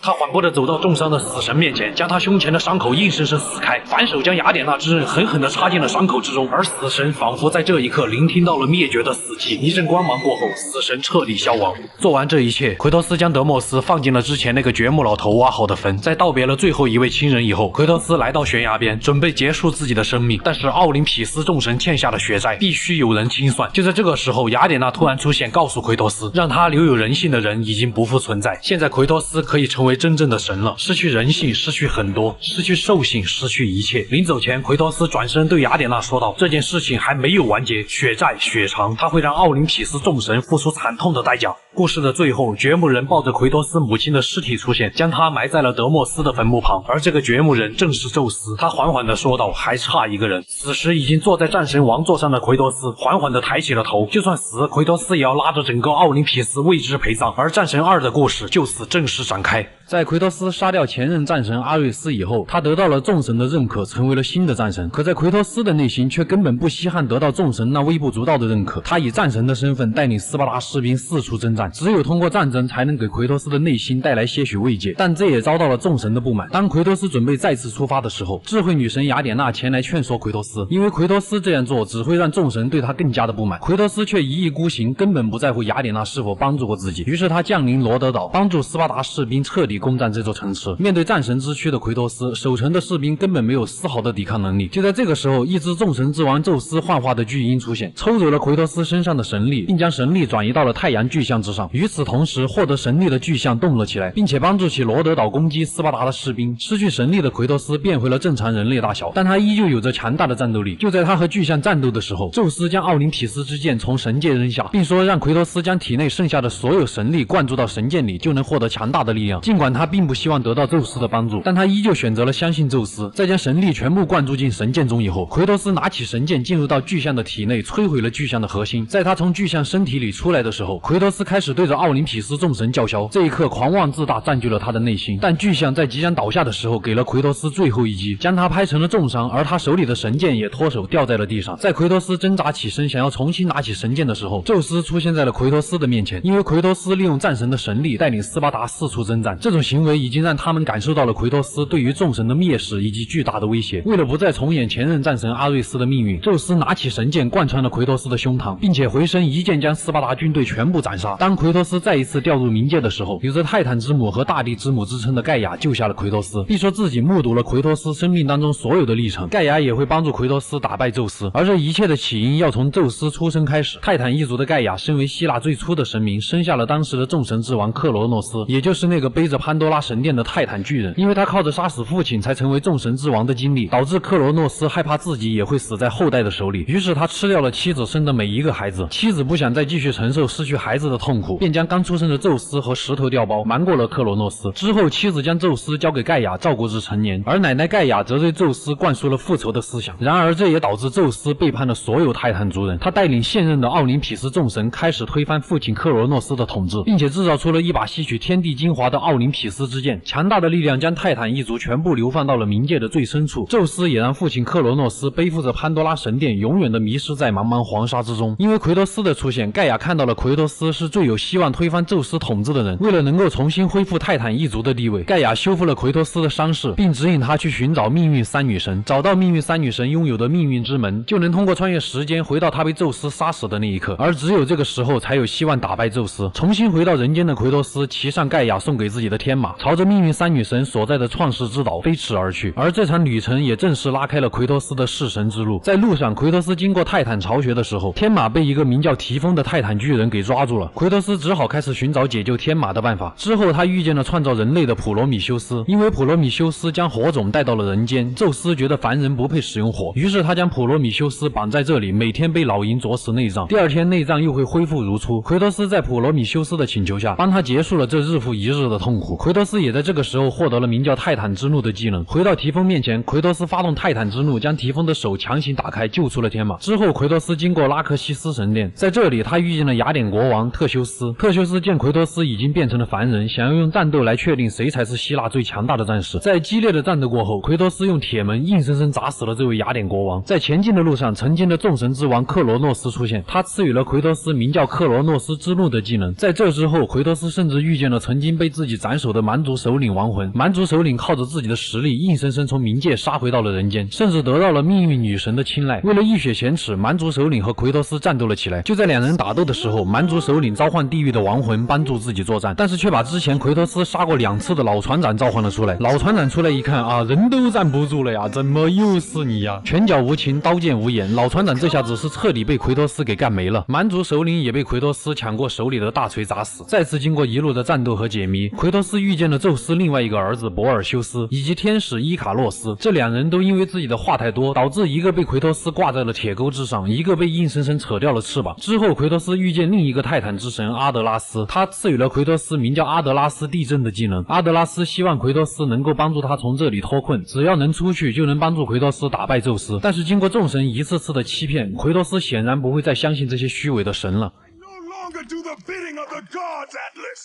他缓步地走到重伤的死神面前，将他胸前的伤口硬生生撕开，反手将雅典娜之刃狠狠地插进了伤口之中。而死神仿佛在这一刻聆听到了灭绝的死寂，一阵光芒过后，死神彻底消亡。做完这一切，奎托斯将德莫斯放进了之前那个掘墓老头挖好的坟。在道别了最后一位亲人以后，奎托斯来到悬崖边，准备结束自己的生命。但是奥林匹斯众神欠下的血债必须有人清算。就在这个时候，雅典娜突然出现，告诉奎托斯，让他留有人性的人已经不复存在。现在奎托斯可以成为真正的神了，失去人性，失去很多，失去兽性，失去一切。临走前，奎托斯转身对雅典娜说道：“这件事情还没有完结，血债血偿，他会让奥林匹斯众神付出惨痛的代价。”故事的最后，掘墓人抱着奎托斯母亲的尸体出现，将他埋在了德莫斯的坟墓旁。而这个掘墓人正是宙斯。他缓缓地说道：“还差一个人。”此时已经坐在战神王座上的奎托斯缓缓地抬起了头，就算死，奎托斯也要拉着整个奥林匹斯为之陪葬。而战神2的故事就此正式展开。在奎托斯杀掉前任战神阿瑞斯以后，他得到了众神的认可，成为了新的战神。可在奎托斯的内心却根本不稀罕得到众神那微不足道的认可。他以战神的身份带领斯巴达士兵四处征战，只有通过战争才能给奎托斯的内心带来些许慰藉。但这也遭到了众神的不满。当奎托斯准备再次出发的时候，智慧女神雅典娜前来劝说奎托斯，因为奎托斯这样做只会让众神对他更加的不满。奎托斯却一意孤行，根本不在乎雅典娜是否帮助过自己。于是他降临罗德岛，帮助斯巴达士兵彻底攻占这座城池。面对战神之躯的奎托斯，守城的士兵根本没有丝毫的抵抗能力。就在这个时候，一只众神之王宙斯幻化的巨鹰出现，抽走了奎托斯身上的神力，并将神力转移到了太阳巨象之上。与此同时，获得神力的巨象动了起来，并且帮助起罗德岛攻击斯巴达的士兵。失去神力的奎托斯变回了正常人类大小，但他依旧有着强大的战斗力。就在他和巨象战斗的时候，宙斯将奥林匹斯之剑从神界扔下，并说让奎托斯将体内剩下的所有神力灌注到神剑里，就能获得强大的力量。尽管他并不希望得到宙斯的帮助，但他依旧选择了相信宙斯。在将神力全部灌注进神剑中以后，奎托斯拿起神剑进入到巨象的体内，摧毁了巨象的核心。在他从巨象身体里出来的时候，奎托斯开始对着奥林匹斯众神叫嚣。这一刻，狂妄自大占据了他的内心。但巨象在即将倒下的时候，给了奎托斯最后一击，将他拍成了重伤，而他手里的神剑也脱手掉在了地上。在奎托斯挣扎起身想要重新拿起神剑的时候，宙斯出现在了奎托斯的面前。因为奎托斯利用战神的神力带领斯巴达四处征战，这种行为已经让他们感受到了奎托斯对于众神的蔑视以及巨大的威胁。为了不再重演前任战神阿瑞斯的命运，宙斯拿起神剑贯穿了奎托斯的胸膛，并且回身一剑将斯巴达军队全部斩杀。当奎托斯再一次掉入冥界的时候，有着泰坦之母和大地之母之称的盖亚救下了奎托斯，并说自己目睹了奎托斯生命当中所有的历程。盖亚也会帮助奎托斯打败宙斯，而这一切的起因要从宙斯出生开始。泰坦一族的盖亚身为希腊最初的神明，生下了当时的众神之王克罗诺斯，也就是那个背着潘多拉神殿的泰坦巨人。因为他靠着杀死父亲才成为众神之王的经历，导致克罗诺斯害怕自己也会死在后代的手里，于是他吃掉了妻子生的每一个孩子。妻子不想再继续承受失去孩子的痛苦，便将刚出生的宙斯和石头调包瞒过了克罗诺斯。之后妻子将宙斯交给盖亚照顾至成年，而奶奶盖亚则对宙斯灌输了复仇的思想。然而这也导致宙斯背叛了所有泰坦族人，他带领现任的奥林匹斯众神开始推翻父亲克罗诺斯的统治，并且制造出了一把吸取天地精华的奥林匹斯之剑。强大的力量将泰坦一族全部流放到了冥界的最深处。宙斯也让父亲克罗诺斯背负着潘多拉神殿，永远的迷失在茫茫黄沙之中。因为奎托斯的出现，盖亚看到了奎托斯是最有希望推翻宙斯统治的人。为了能够重新恢复泰坦一族的地位，盖亚修复了奎托斯的伤势，并指引他去寻找命运三女神。找到命运三女神拥有的命运之门，就能通过穿越时间回到他被宙斯杀死的那一刻，而只有这个时候才有希望打败宙斯。重新回到人间的奎托斯骑上盖亚送给自己的天马，朝着命运三女神所在的创世之岛飞驰而去。而这场旅程也正式拉开了奎托斯的弑神之路。在路上，奎托斯经过泰坦巢穴的时候，天马被一个名叫提丰的泰坦巨人给抓住了。奎托斯只好开始寻找解救天马的办法。之后他遇见了创造人类的普罗米修斯，因为普罗米修斯将火种带到了人间，宙斯觉得凡人不配使用火，于是他将普罗米修斯绑在这里，每天被老鹰啄食内脏，第二天内脏又会恢复如初。奎托斯在普罗米修斯的请求下，帮他结束了这日复一日的痛苦。苦。奎托斯也在这个时候获得了名叫泰坦之怒的技能。回到提丰面前，奎托斯发动泰坦之怒，将提丰的手强行打开，救出了天马。之后，奎托斯经过拉克西斯神殿，在这里他遇见了雅典国王特修斯。特修斯见奎托斯已经变成了凡人，想要用战斗来确定谁才是希腊最强大的战士。在激烈的战斗过后，奎托斯用铁门硬生生砸死了这位雅典国王。在前进的路上，曾经的众神之王克罗诺斯出现，他赐予了奎托斯名叫克罗诺斯之怒的技能。在这之后，奎托斯甚至遇见了曾经被自己斩首的蛮族首领亡魂。蛮族首领靠着自己的实力，硬生生从冥界杀回到了人间，甚至得到了命运女神的青睐。为了一雪前耻，蛮族首领和奎托斯战斗了起来。就在两人打斗的时候，蛮族首领召唤地狱的亡魂帮助自己作战，但是却把之前奎托斯杀过2次的老船长召唤了出来。老船长出来一看啊，人都站不住了呀，怎么又是你呀？拳脚无情，刀剑无眼，老船长这下子是彻底被奎托斯给干没了。蛮族首领也被奎托斯抢过手里的大锤砸死。再次经过一路的战斗和解谜，奎托斯遇见了宙斯另外一个儿子博尔修斯以及天使伊卡洛斯。这两人都因为自己的话太多，导致一个被奎托斯挂在了铁钩之上，一个被硬生生扯掉了翅膀。之后，奎托斯遇见另一个泰坦之神阿德拉斯，他赐予了奎托斯名叫阿德拉斯地震的技能。阿德拉斯希望奎托斯能够帮助他从这里脱困，只要能出去就能帮助奎托斯打败宙斯。但是经过众神一次次的欺骗，奎托斯显然不会再相信这些虚伪的神了。No longer do the bidding of the gods, Atlas.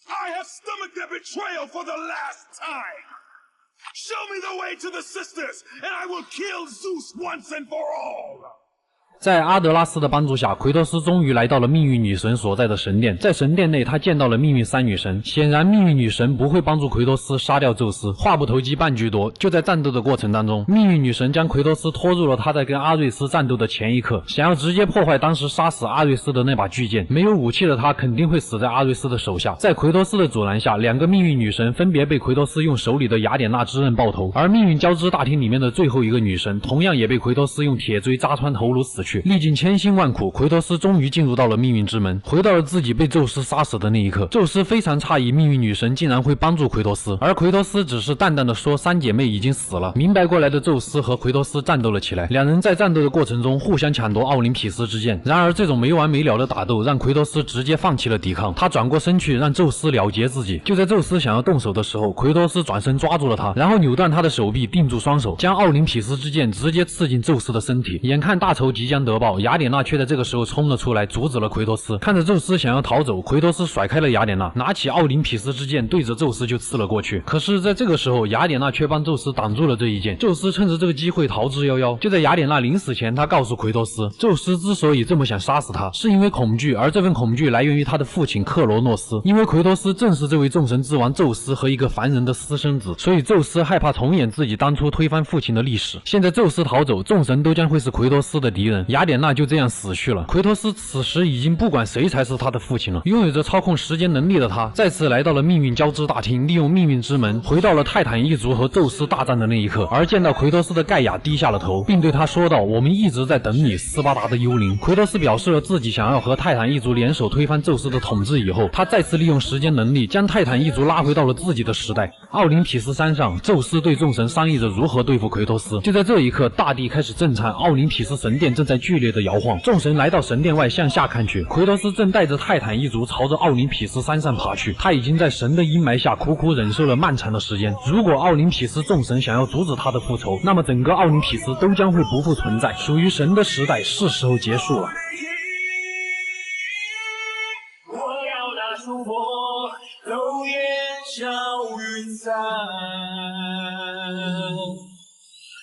I have stomached their betrayal for the last time. Show me the way to the sisters, and I will kill Zeus once and for all. 在阿德拉斯的帮助下，奎托斯终于来到了命运女神所在的神殿。在神殿内，他见到了命运三女神。显然，命运女神不会帮助奎托斯杀掉宙斯。话不投机半句多，就在战斗的过程当中，命运女神将奎托斯拖入了他在跟阿瑞斯战斗的前一刻，想要直接破坏当时杀死阿瑞斯的那把巨剑。没有武器的他肯定会死在阿瑞斯的手下。在奎托斯的阻拦下，两个命运女神分别被奎托斯用手里的雅典娜之刃爆头，而命运交织大厅里面的最后一个女神，同样也被奎托斯用铁锥扎穿头颅死去。历尽千辛万苦，奎托斯终于进入到了命运之门，回到了自己被宙斯杀死的那一刻。宙斯非常诧异命运女神竟然会帮助奎托斯，而奎托斯只是淡淡的说三姐妹已经死了。明白过来的宙斯和奎托斯战斗了起来，两人在战斗的过程中互相抢夺奥林匹斯之剑。然而这种没完没了的打斗让奎托斯直接放弃了抵抗，他转过身去让宙斯了结自己。就在宙斯想要动手的时候，奎托斯转身抓住了他，然后扭断他的手臂，定住双手，将奥林匹斯之剑直接刺进宙斯的身体。眼看大仇即将得报，雅典娜却在这个时候冲了出来，阻止了奎托斯。看着宙斯想要逃走，奎托斯甩开了雅典娜，拿起奥林匹斯之剑对着宙斯就刺了过去。可是在这个时候，雅典娜却帮宙斯挡住了这一剑。宙斯趁着这个机会逃之夭夭。就在雅典娜临死前，他告诉奎托斯，宙斯之所以这么想杀死他，是因为恐惧，而这份恐惧来源于他的父亲克罗诺斯。因为奎托斯正是这位众神之王宙斯和一个凡人的私生子，所以宙斯害怕重演自己当初推翻父亲的历史。现在宙斯逃走，众神都将会是奎托斯的敌人，雅典娜就这样死去了。奎托斯此时已经不管谁才是他的父亲了。拥有着操控时间能力的他，再次来到了命运交织大厅，利用命运之门回到了泰坦一族和宙斯大战的那一刻。而见到奎托斯的盖亚低下了头，并对他说道：“我们一直在等你，斯巴达的幽灵。”奎托斯表示了自己想要和泰坦一族联手推翻宙斯的统治以后，他再次利用时间能力将泰坦一族拉回到了自己的时代。奥林匹斯山上，宙斯对众神商议着如何对付奎托斯。就在这一刻，大地开始震颤，奥林匹斯神殿正在剧烈的摇晃。众神来到神殿外向下看去，奎托斯正带着泰坦一族朝着奥林匹斯山上爬去。他已经在神的阴霾下苦苦忍受了漫长的时间。如果奥林匹斯众神想要阻止他的复仇，那么整个奥林匹斯都将会不复存在，属于神的时代是时候结束了。我要拿出火，楼烟消云散。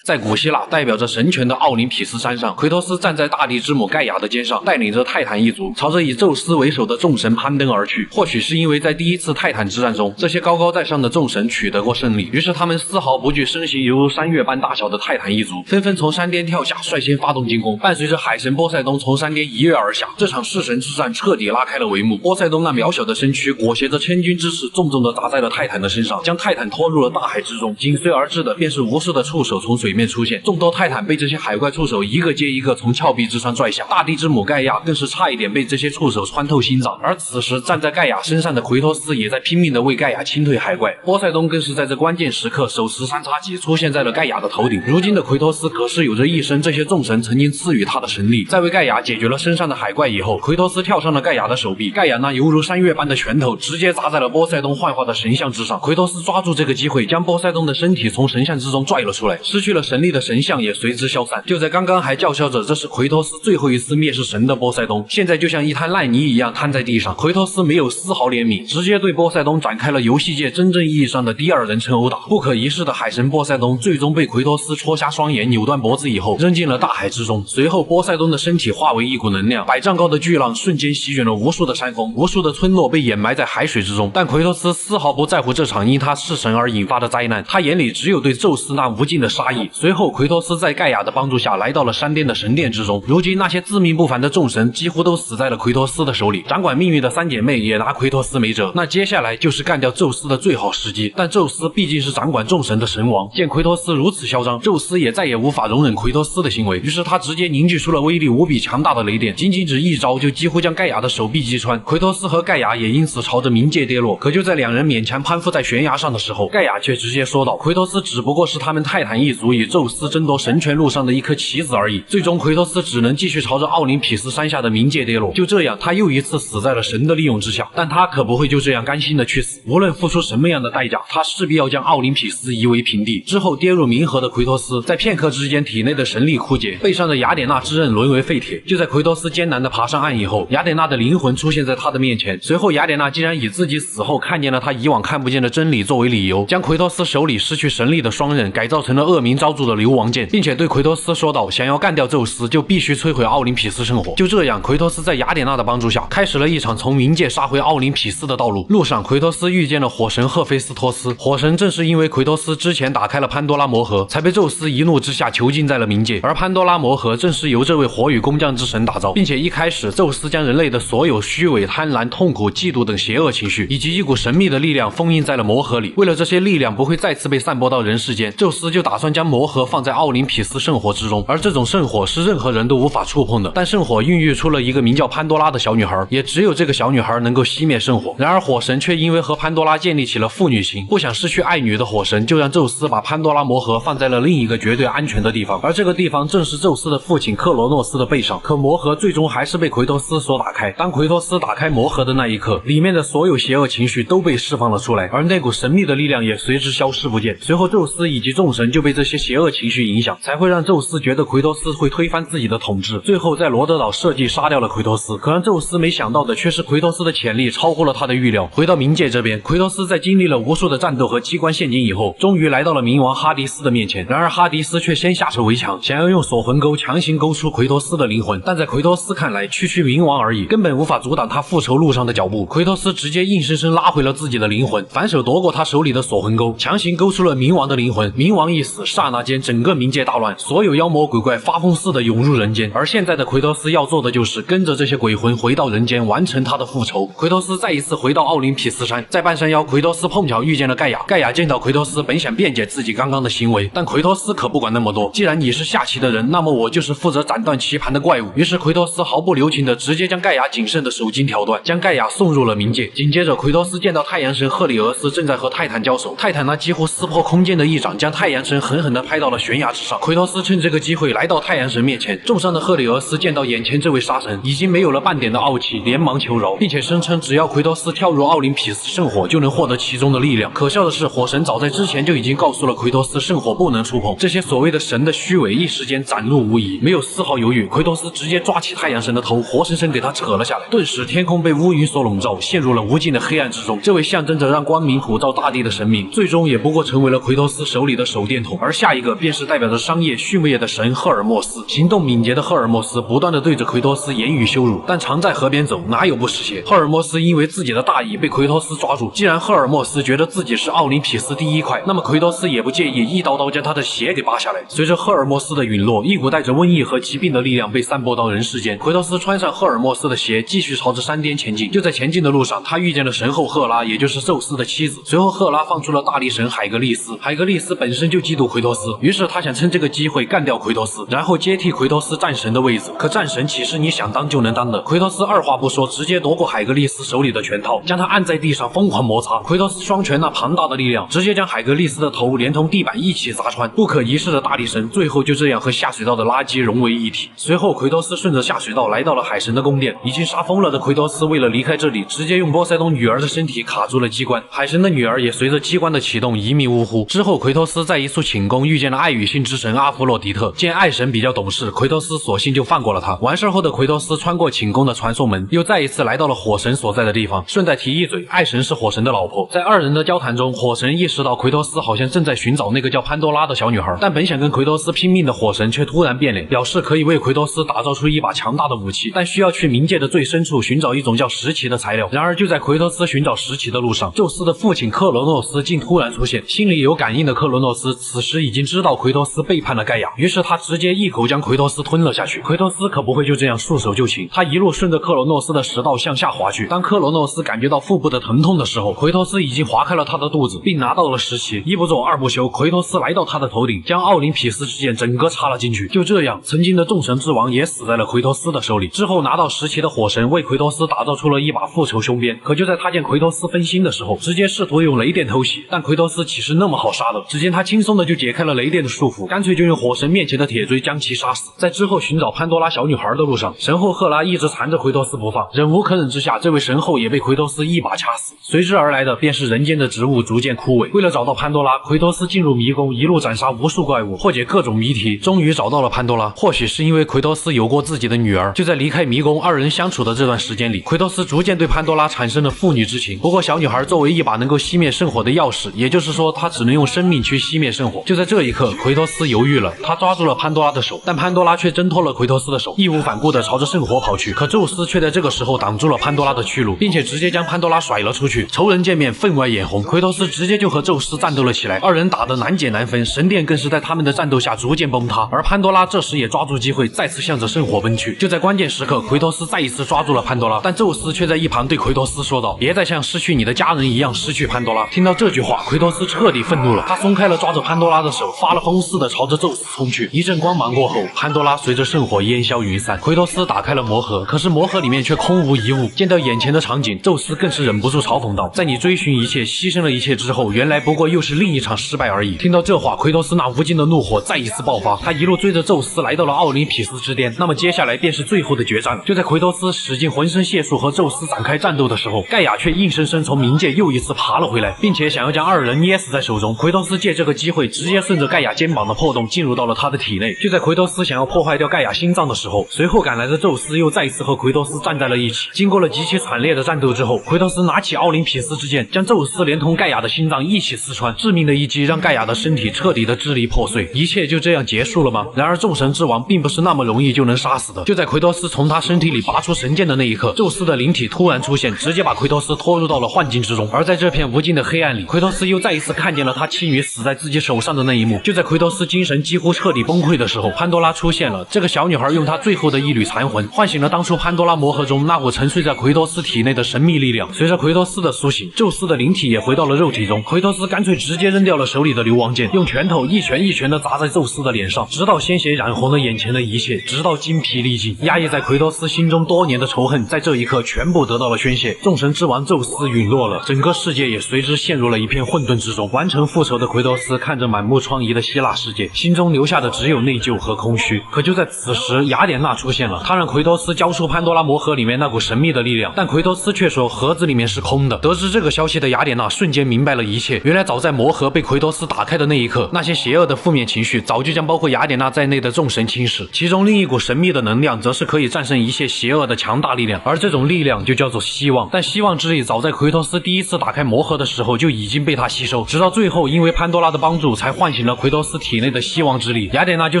在古希腊，代表着神权的奥林匹斯山上，奎托斯站在大地之母盖亚的肩上，带领着泰坦一族朝着以宙斯为首的众神攀登而去。或许是因为在第一次泰坦之战中，这些高高在上的众神取得过胜利，于是他们丝毫不惧身形犹如山岳般大小的泰坦一族，纷纷从山巅跳下，率先发动进攻。伴随着海神波塞冬从山巅一跃而下，这场弑神之战彻底拉开了帷幕。波塞冬那渺小的身躯裹挟着千钧之势，重重地砸在了泰坦的身上，将泰坦拖入了大海之中。紧随而至的便是无数的触手从水面出现，众多泰坦被这些海怪触手一个接一个从峭壁之上拽下，大地之母盖亚更是差一点被这些触手穿透心脏。而此时站在盖亚身上的奎托斯也在拼命的为盖亚清退海怪，波塞冬更是在这关键时刻手持三叉戟出现在了盖亚的头顶。如今的奎托斯可是有着一身这些众神曾经赐予他的神力，在为盖亚解决了身上的海怪以后，奎托斯跳上了盖亚的手臂，盖亚那犹如山岳般的拳头直接砸在了波塞冬幻化的神像之上。奎托斯抓住这个机会，将波塞冬的身体从神像之中拽了出来，失去了神力的神像也随之消散。就在刚刚还叫嚣着这是奎托斯最后一次蔑视神的波塞冬，现在就像一滩烂泥一样瘫在地上。奎托斯没有丝毫怜悯，直接对波塞冬展开了游戏界真正意义上的第二人称殴打。不可一世的海神波塞冬最终被奎托斯戳瞎双眼，扭断脖子以后扔进了大海之中。随后波塞冬的身体化为一股能量，100丈高的巨浪瞬间席卷了无数的山峰，无数的村落被掩埋在海水之中。但奎托斯丝毫不在乎这场因他是神而引发的灾难，他眼里只有对宙斯那无尽的杀意。随后奎托斯在盖亚的帮助下来到了山巅的神殿之中，如今那些自命不凡的众神几乎都死在了奎托斯的手里，掌管命运的三姐妹也拿奎托斯没辙。那接下来就是干掉宙斯的最好时机，但宙斯毕竟是掌管众神的神王，见奎托斯如此嚣张，宙斯也再也无法容忍奎托斯的行为，于是他直接凝聚出了威力无比强大的雷电，仅仅只一招就几乎将盖亚的手臂击穿。奎托斯和盖亚也因此朝着冥界跌落。可就在两人勉强攀附在悬崖上的时候，盖亚却直接说道，奎托斯只不过是他们泰坦一族与宙斯争夺神权路上的一颗棋子而已。最终奎托斯只能继续朝着奥林匹斯山下的冥界跌落。就这样，他又一次死在了神的利用之下，但他可不会就这样甘心的去死，无论付出什么样的代价，他势必要将奥林匹斯夷为平地。之后跌入冥河的奎托斯在片刻之间体内的神力枯竭，背上的雅典娜之刃沦为废铁。就在奎托斯艰难的爬上岸以后，雅典娜的灵魂出现在他的面前，随后雅典娜竟然以自己死后看见了他以往看不见的真理作为理由，将奎托斯手里失去神力的双刃改造成了恶名昭著的流亡剑，并且对奎托斯说道，想要干掉宙斯就必须摧毁奥林匹斯圣火。就这样，奎托斯在雅典娜的帮助下开始了一场从冥界杀回奥林匹斯的道路。路上奎托斯遇见了火神赫菲斯托斯，火神正是因为奎托斯之前打开了潘多拉魔盒，才被宙斯一怒之下囚禁在了冥界，而潘多拉魔盒正是由这位火与工匠之神打造，并且一开始宙斯将人类的所有虚伪、贪婪、痛苦、嫉妒等邪恶情绪以及一股神秘的力量封印在了魔盒里。为了这些力量不会再次被散播到人世间，宙斯就打算将魔盒放在奥林匹斯圣火之中，而这种圣火是任何人都无法触碰的。但圣火孕育出了一个名叫潘多拉的小女孩，也只有这个小女孩能够熄灭圣火。然而火神却因为和潘多拉建立起了父女情，不想失去爱女的火神就让宙斯把潘多拉魔盒放在了另一个绝对安全的地方，而这个地方正是宙斯的父亲克罗诺斯的背上。可魔盒最终还是被奎托斯所打开。当奎托斯打开魔盒的那一刻，里面的所有邪恶情绪都被释放了出来，而那股神秘的力量也随之消失不见。随后宙斯以及众神就被这些邪恶情绪影响，才会让宙斯觉得奎托斯会推翻自己的统治，最后在罗德岛设计杀掉了奎托斯。可让宙斯没想到的却是奎托斯的潜力超乎了他的预料。回到冥界这边，奎托斯在经历了无数的战斗和机关陷阱以后，终于来到了冥王哈迪斯的面前。然而哈迪斯却先下手为强，想要用锁魂钩强行勾出奎托斯的灵魂，但在奎托斯看来，区区冥王而已，根本无法阻挡他复仇路上的脚步。奎托斯直接硬生生拉回了自己的灵魂，反手夺过他手里的锁魂钩，强行勾出了冥王的灵魂。冥王一死，刹那间整个冥界大乱，所有妖魔鬼怪发疯似的涌入人间。而现在的奎托斯要做的就是跟着这些鬼魂回到人间，完成他的复仇。奎托斯再一次回到奥林匹斯山，在半山腰，奎托斯碰巧遇见了盖亚。盖亚见到奎托斯，本想辩解自己刚刚的行为，但奎托斯可不管那么多，既然你是下棋的人，那么我就是负责斩断棋盘的怪物。于是奎托斯毫不留情的直接将盖亚仅剩的手筋挑断，将盖亚送入了冥界。紧接着奎托斯见到太阳神赫里俄斯正在和泰坦交手，泰坦那几乎撕破空间的一掌将太阳神狠狠地拍到了悬崖之上。奎托斯趁这个机会来到太阳神面前，重伤的赫里俄斯见到眼前这位杀神已经没有了半点的傲气，连忙求饶，并且声称只要奎托斯跳入奥林匹斯圣火就能获得其中的力量。可笑的是，火神早在之前就已经告诉了奎托斯圣火不能触碰，这些所谓的神的虚伪一时间展露无遗。没有丝毫犹豫，奎托斯直接抓起太阳神的头，活生生给他扯了下来。顿时天空被乌云所笼罩，陷入了无尽的黑暗之中。这位象征着让光明普照大地的神明，最终也不过成为了奎托斯手里的手电筒。而下一个便是代表着商业畜牧业的神赫尔墨斯。行动敏捷的赫尔墨斯不断地对着奎托斯言语羞辱，但常在河边走，哪有不湿鞋？赫尔墨斯因为自己的大意被奎托斯抓住。既然赫尔墨斯觉得自己是奥林匹斯第一块，那么奎托斯也不介意一刀刀将他的鞋给拔下来。随着赫尔墨斯的陨落，一股带着瘟疫和疾病的力量被散播到人世间。奎托斯穿上赫尔墨斯的鞋，继续朝着山巅前进。就在前进的路上，他遇见了神后赫拉，也就是宙斯的妻子。随后赫拉放出了大力神海格力斯，海格力斯本身就嫉妒奎托斯，斯，于是他想趁这个机会干掉奎托斯，然后接替奎托斯战神的位置。可战神岂是你想当就能当的？奎托斯二话不说，直接夺过海格力斯手里的拳套，将他按在地上疯狂摩擦。奎托斯双拳那庞大的力量，直接将海格力斯的头连同地板一起砸穿。不可一世的大力神最后就这样和下水道的垃圾融为一体。随后奎托斯顺着下水道来到了海神的宫殿，已经杀疯了的奎托斯为了离开这里，直接用波塞冬女儿的身体卡住了机关，海神的女儿也随着机关的启动一命呜呼。之后奎托斯在一处寝宫遇见了爱与性之神阿弗洛狄特，见爱神比较懂事，奎托斯索性就放过了他。完事后的奎托斯穿过寝宫的传送门，又再一次来到了火神所在的地方。顺带提一嘴，爱神是火神的老婆。在二人的交谈中，火神意识到奎托斯好像正在寻找那个叫潘多拉的小女孩，但本想跟奎托斯拼命的火神却突然变脸，表示可以为奎托斯打造出一把强大的武器，但需要去冥界的最深处寻找一种叫石奇的材料。然而就在奎托斯寻找石奇的路上，宙斯的父亲克罗诺斯竟突然出现。心里有感应的克罗诺斯此时已经知道奎托斯背叛了盖亚，于是他直接一口将奎托斯吞了下去。奎托斯可不会就这样束手就擒，他一路顺着克罗诺斯的食道向下滑去。当克罗诺斯感觉到腹部的疼痛的时候，奎托斯已经划开了他的肚子，并拿到了石奇。一不做二不休，奎托斯来到他的头顶，将奥林匹斯之剑整个插了进去。就这样，曾经的众神之王也死在了奎托斯的手里。之后拿到石奇的火神为奎托斯打造出了一把复仇胸鞭，可就在他见奎托斯分心的时候，直接试图用雷电偷袭。但奎托斯岂是那么好杀的？只见他轻松的就解开了雷电的束缚，干脆就用火神面前的铁锥将其杀死。在之后寻找潘多拉小女孩的路上，神后赫拉一直缠着奎托斯不放，忍无可忍之下，这位神后也被奎托斯一把掐死。随之而来的便是人间的植物逐渐枯萎。为了找到潘多拉，奎托斯进入迷宫，一路斩杀无数怪物，破解各种谜题，终于找到了潘多拉。或许是因为奎托斯有过自己的女儿，就在离开迷宫二人相处的这段时间里，奎托斯逐渐对潘多拉产生了父女之情。不过小女孩作为一把能够熄灭圣火的钥匙，也就是说她只能用生命去熄灭圣火。就在这一刻，奎托斯犹豫了，他抓住了潘多拉的手，但潘多拉却挣脱了奎托斯的手，义无反顾地朝着圣火跑去。可宙斯却在这个时候挡住了潘多拉的去路，并且直接将潘多拉甩了出去。仇人见面分外眼红，奎托斯直接就和宙斯战斗了起来，二人打得难解难分，神殿更是在他们的战斗下逐渐崩塌。而潘多拉这时也抓住机会，再次向着圣火奔去。就在关键时刻，奎托斯再一次抓住了潘多拉，但宙斯却在一旁对奎托斯说道：“别再像失去你的家人一样失去潘多拉。”听到这句话，奎托斯彻底愤怒了，他松开了抓着潘多拉的手，发了疯似的朝着宙斯冲去。一阵光芒过后，潘多拉随着圣火烟消云散。奎托斯打开了魔盒，可是魔盒里面却空无一物。见到眼前的场景，宙斯更是忍不住嘲讽道：“在你追寻一切、牺牲了一切之后，原来不过又是另一场失败而已。”听到这话，奎托斯那无尽的怒火再一次爆发，他一路追着宙斯来到了奥林匹斯之巅。那么接下来便是最后的决战了。就在奎托斯使尽浑身解数和宙斯展开战斗的时候，盖亚却硬生生从冥界又一次爬了回来，并且想要将二人捏死在手中。奎托斯借这个机会，直接顺着盖亚肩膀的破洞进入到了他的体内。就在奎托斯想要破坏掉盖亚心脏的时候，随后赶来的宙斯又再一次和奎托斯站在了一起。经过了极其惨烈的战斗之后，奎托斯拿起奥林匹斯之剑，将宙斯连同盖亚的心脏一起刺穿，致命的一击让盖亚的身体彻底的支离破碎。一切就这样结束了吗？然而众神之王并不是那么容易就能杀死的。就在奎托斯从他身体里拔出神剑的那一刻，宙斯的灵体突然出现，直接把奎托斯拖入到了幻境之中。而在这片无尽的黑暗里，奎托斯又再一次看见了他妻女死在自己手上的那一幕。就在奎托斯精神几乎彻底崩溃的时候，潘多拉出现了。这个小女孩用她最后的一缕残魂，唤醒了当初潘多拉魔盒中那股沉睡在奎托斯体内的神秘力量。随着奎托斯的苏醒，宙斯的灵体也回到了肉体中。奎托斯干脆直接扔掉了手里的流亡剑，用拳头一拳一拳地砸在宙斯的脸上，直到鲜血染红了眼前的一切，直到精疲力尽。压抑在奎托斯心中多年的仇恨，在这一刻全部得到了宣泄。众神之王宙斯陨落了，整个世界也随之陷入了一片混沌之中。完成复仇的奎托斯看着满目疮痍的希腊世界，心中留下的只有内疚和空虚。可就在此时，雅典娜出现了，她让奎托斯交出潘多拉魔盒里面那股神秘的力量，但奎托斯却说盒子里面是空的。得知这个消息的雅典娜瞬间明白了一切，原来早在魔盒被奎托斯打开的那一刻，那些邪恶的负面情绪早就将包括雅典娜在内的众神侵蚀，其中另一股神秘的能量则是可以战胜一切邪恶的强大力量，而这种力量就叫做希望。但希望之力早在奎托斯第一次打开魔盒的时候就已经被他吸收，直到最后因为潘多拉的帮助才唤醒了奎托斯体内的希望之力。雅典娜就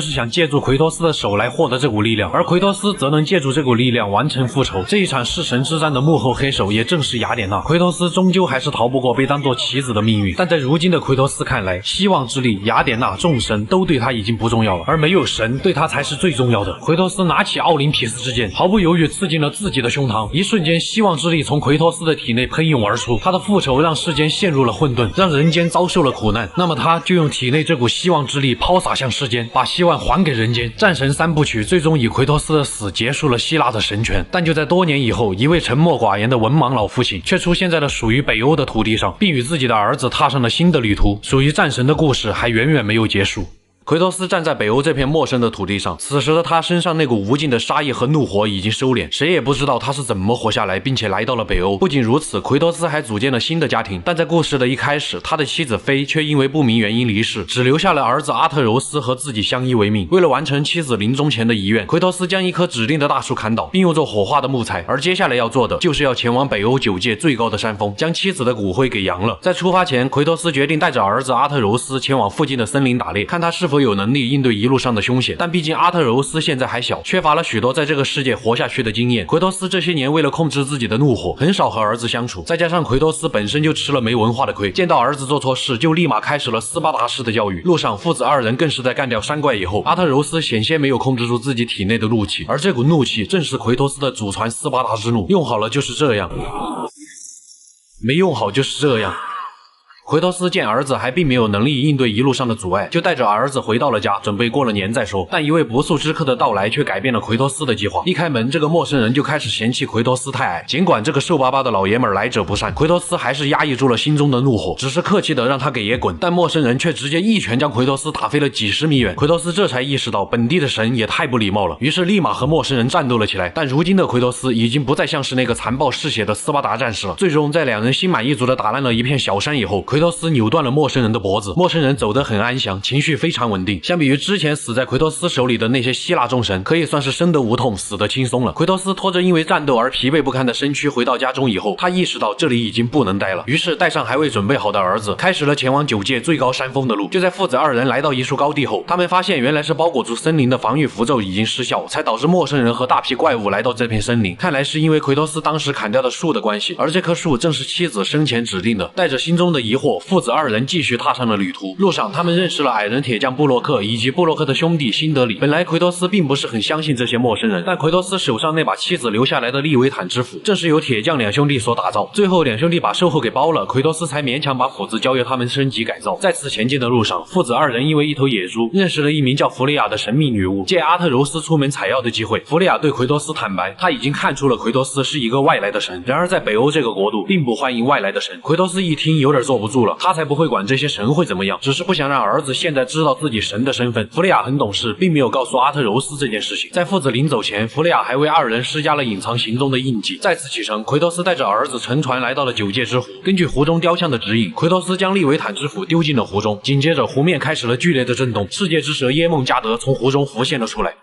是想借助奎托斯的手来获得这股力量，而奎托斯则能借助这股力量完成复仇。这一场弑神之战的幕后黑手也正是雅典娜。奎托斯终究还是逃不过被当作棋子的命运，但在如今的奎托斯看来，希望之力、雅典娜、众神都对他已经不重要了，而没有神对他才是最重要的。奎托斯拿起奥林匹斯之剑，毫不犹豫刺进了自己的胸膛，一瞬间希望之力从奎托斯的体内喷涌而出。他的复仇让世间陷入了混沌，让人间遭受了苦难，那么他就用体内这股希望之力抛洒向世间，把希望还给人间。战神3部曲最终以奎托斯的死结束了希腊的神权，但就在多年以后，一位沉默寡言的文盲老父亲却出现在了属于北欧的土地上，并与自己的儿子踏上了新的旅途。属于战神的故事还远远没有结束。奎托斯站在北欧这片陌生的土地上，此时的他身上那股无尽的杀意和怒火已经收敛，谁也不知道他是怎么活下来，并且来到了北欧。不仅如此，奎托斯还组建了新的家庭，但在故事的一开始，他的妻子菲却因为不明原因离世，只留下了儿子阿特柔斯和自己相依为命。为了完成妻子临终前的遗愿，奎托斯将一棵指定的大树砍倒，并用作火化的木材，而接下来要做的就是要前往北欧9界最高的山峰，将妻子的骨灰给扬了。在出发前，奎托斯决定带着儿子阿特柔斯前往附近的森林打猎，看他是否有能力应对一路上的凶险，但毕竟阿特柔斯现在还小，缺乏了许多在这个世界活下去的经验。奎托斯这些年为了控制自己的怒火，很少和儿子相处，再加上奎托斯本身就吃了没文化的亏，见到儿子做错事就立马开始了斯巴达式的教育。路上父子2人更是在干掉山怪以后，阿特柔斯险些没有控制住自己体内的怒气，而这股怒气正是奎托斯的祖传斯巴达之怒，用好了就是这样，没用好就是这样。奎托斯见儿子还并没有能力应对一路上的阻碍，就带着儿子回到了家，准备过了年再说。但一位不速之客的到来却改变了奎托斯的计划。一开门，这个陌生人就开始嫌弃奎托斯太矮。尽管这个瘦巴巴的老爷们来者不善，奎托斯还是压抑住了心中的怒火，只是客气的让他给爷滚。但陌生人却直接一拳将奎托斯打飞了几十米远。奎托斯这才意识到本地的神也太不礼貌了，于是立马和陌生人战斗了起来。但如今的奎托斯已经不再像是那个残暴嗜血的斯巴达战士了。最终在2人心满意足的打烂了一片小山以后，奎托斯扭断了陌生人的脖子。陌生人走得很安详，情绪非常稳定。相比于之前死在奎托斯手里的那些希腊众神，可以算是生得无痛，死得轻松了。奎托斯拖着因为战斗而疲惫不堪的身躯回到家中以后，他意识到这里已经不能待了，于是带上还未准备好的儿子，开始了前往9界最高山峰的路。就在父子2人来到一处高地后，他们发现原来是包裹住森林的防御符咒已经失效，才导致陌生人和大批怪物来到这片森林。看来是因为奎托斯当时砍掉的树的关系，而这棵树正是妻子生前指定的。带着心中的疑惑，父子2人继续踏上了旅途。路上他们认识了矮人铁匠布洛克以及布洛克的兄弟辛德里。本来奎托斯并不是很相信这些陌生人，但奎托斯手上那把妻子留下来的利维坦之斧正是由铁匠2兄弟所打造。最后2兄弟把售后给包了，奎托斯才勉强把斧子交由他们升级改造。再次前进的路上，父子2人因为一头野猪认识了一名叫弗利亚的神秘女巫。借阿特柔斯出门采药的机会，弗利亚对奎托斯坦白，他已经看出了奎托斯是一个外来的神。然而在北欧这个国度并不欢迎外来的神。奎托斯一听有点坐不住了，他才不会管这些神会怎么样，只是不想让儿子现在知道自己神的身份。弗利亚很懂事，并没有告诉阿特柔斯这件事情。在父子临走前，弗利亚还为2人施加了隐藏行踪的印记。再次启程，奎托斯带着儿子乘船来到了9界之湖。根据湖中雕像的指引，奎托斯将利维坦之斧丢进了湖中，紧接着湖面开始了剧烈的震动，世界之蛇耶梦加德从湖中浮现了出来。